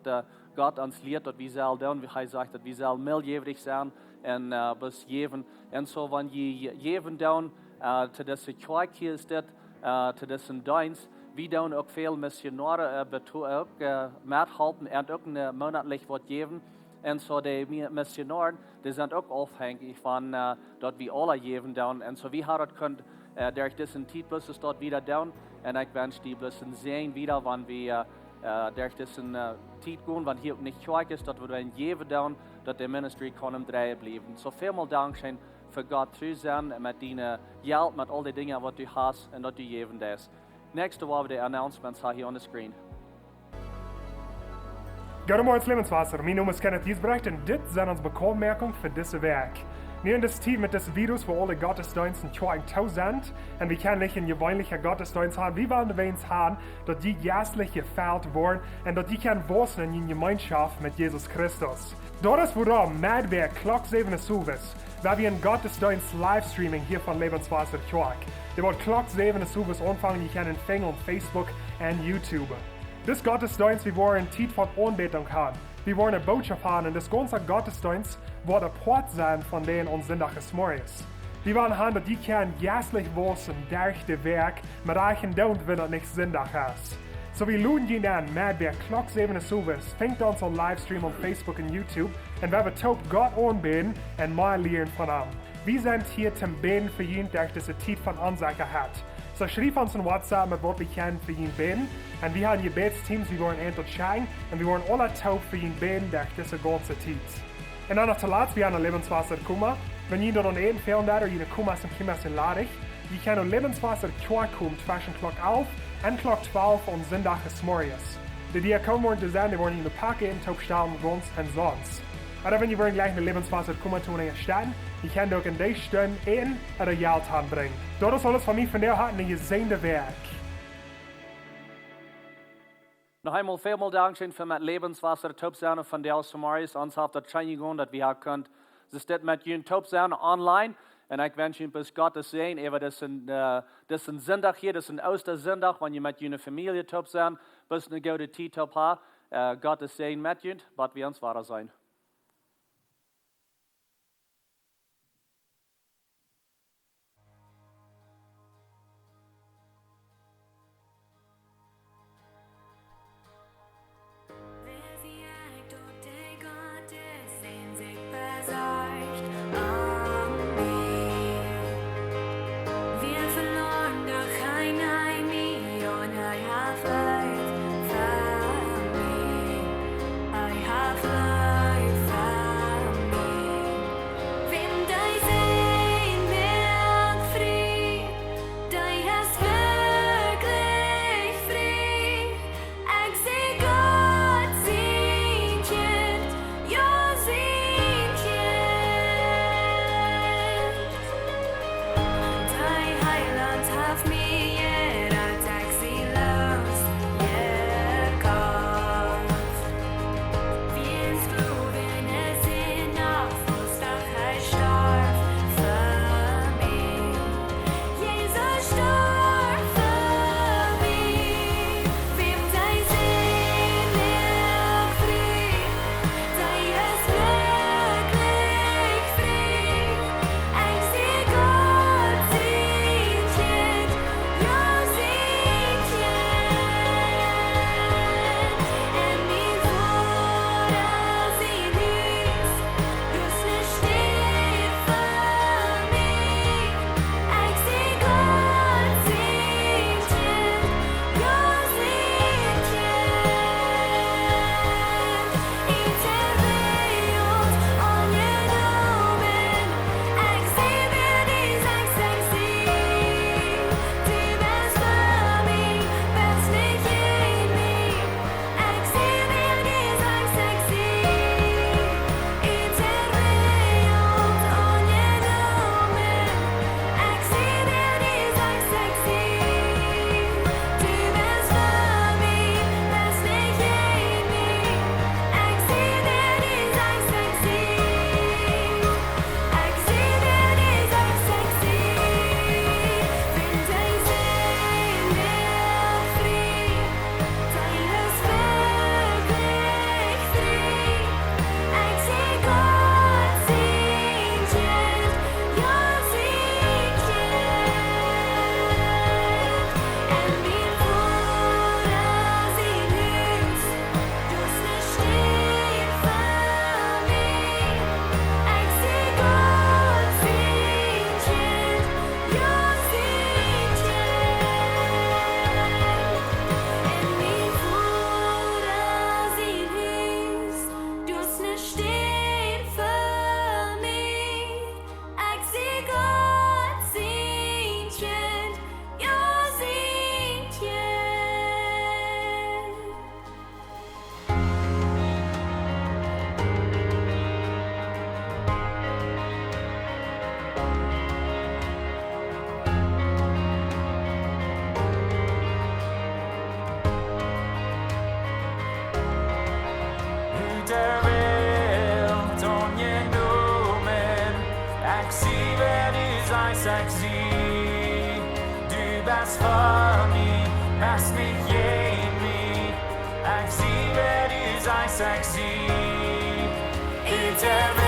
Gott ons leert, dat we zullen doen. Wie hij zegt, dat we zullen miljörig zijn en bes geven. En zo, wanneer je geven doen, te deze kerk hier is dit, te deze dienst, we doen ook veel missionaren ook methelpen en ook een monatlich wat geven. En zo de missionaren, die zijn ook afhankelijk van dat we alle geven doen. En zo we hadden kunt door deze tijd plus dat wieder doen. En ik wens die bloßen zien wieder, wanneer we door deze tijd gaan, wanneer hier ook niet gelijk is, dat we dan geven doen, dat de ministry kan draaien blijven. Zo veel dank zijn voor God te zijn met die geld, met al die dingen wat u hast en dat u geven is. Next we hebben de announcements hier on the screen. Goedemorgen Lebenswasser, mijn naam is Kenneth Giesbrecht en dit zijn onze bekommerkingen voor deze werk. Nu in deze tijd met deze virus, wo alle Gottesdiensten tau sind, und wir können nicht einen gewöhnlichen Gottesdienst haben, wie wollen wir uns haben, dass die jährlich gefeiert worden und dass die können wachsen in Gemeinschaft mit Jesus Christus. Dort ist warum Medwerk Klock 7 Service, weil wir einen Gottesdienst Livestreaming hier von Lebenswasser Kirk. Der wird Klock 7 Service anfangen, die können empfangen auf Facebook und YouTube. Das Gottesdienst, wir wollen Zeit von Anbetung haben. Wir wollen eine Botschaft haben und das ganze Gottesdienst wird ein Port sein von denen uns Sonntag des Morgens. Wir wollen haben, dass die können jährlich wissen, durch das Werk, mit eichen Daumen, wenn das nicht Sonntag ist. So wir laden ihn an, mit der Klock 7 Service, fängt uns an Livestream auf Facebook und YouTube und wir werden Gott anbeten und mehr lernen von ihm. Wir sind hier zum Beten für ihn, durch diese Zeit von Unsicherheit. So schreib uns ein WhatsApp mit was wir können für ihn beten. Und wir haben Gebetsteams, wir wollen entscheiden und wir wollen alle taub für ihn beten durch diese ganze Zeit. Und dann noch zuletzt, wir haben ein Lebenswasser Kummer. Wenn ihr dort eben fehlen oder ihr Kummer sind Kinder sind ladig, ihr könnt ein Lebenswasser kommen zwischen Klock 11 und Klock 12 und Sonntag des Morgens. Die Diakonen wollen zu sein, die wollen in die Parke in taub stellen, ganz und sonst. Oder wenn ihr gleich ein Lebenswasser Kummer tun in stehen, ihr könnt auch in die Stunde ein oder Geld anbringen. Das ist alles von mir von der Hand, ein gesegnete Werk. Noch einmal vielmal Dankeschön für mein Lebenswasser, Topsahne von der Samaris. Uns hat das Training gehen, dass wir können, das mit Ihnen Topsahne online. Und ich wünsche Ihnen bis Gottes Segen, aber das ist ein Sonntag hier, das ist ein Ostersonntag, wenn ihr mit Ihrer Familie Topsahne, bis eine gute Zeit habt. Gottes Segen mit Ihnen, was wir uns weiter sein. I have learned. best for me, best me, yeah, me. I see where it is, I see. It's every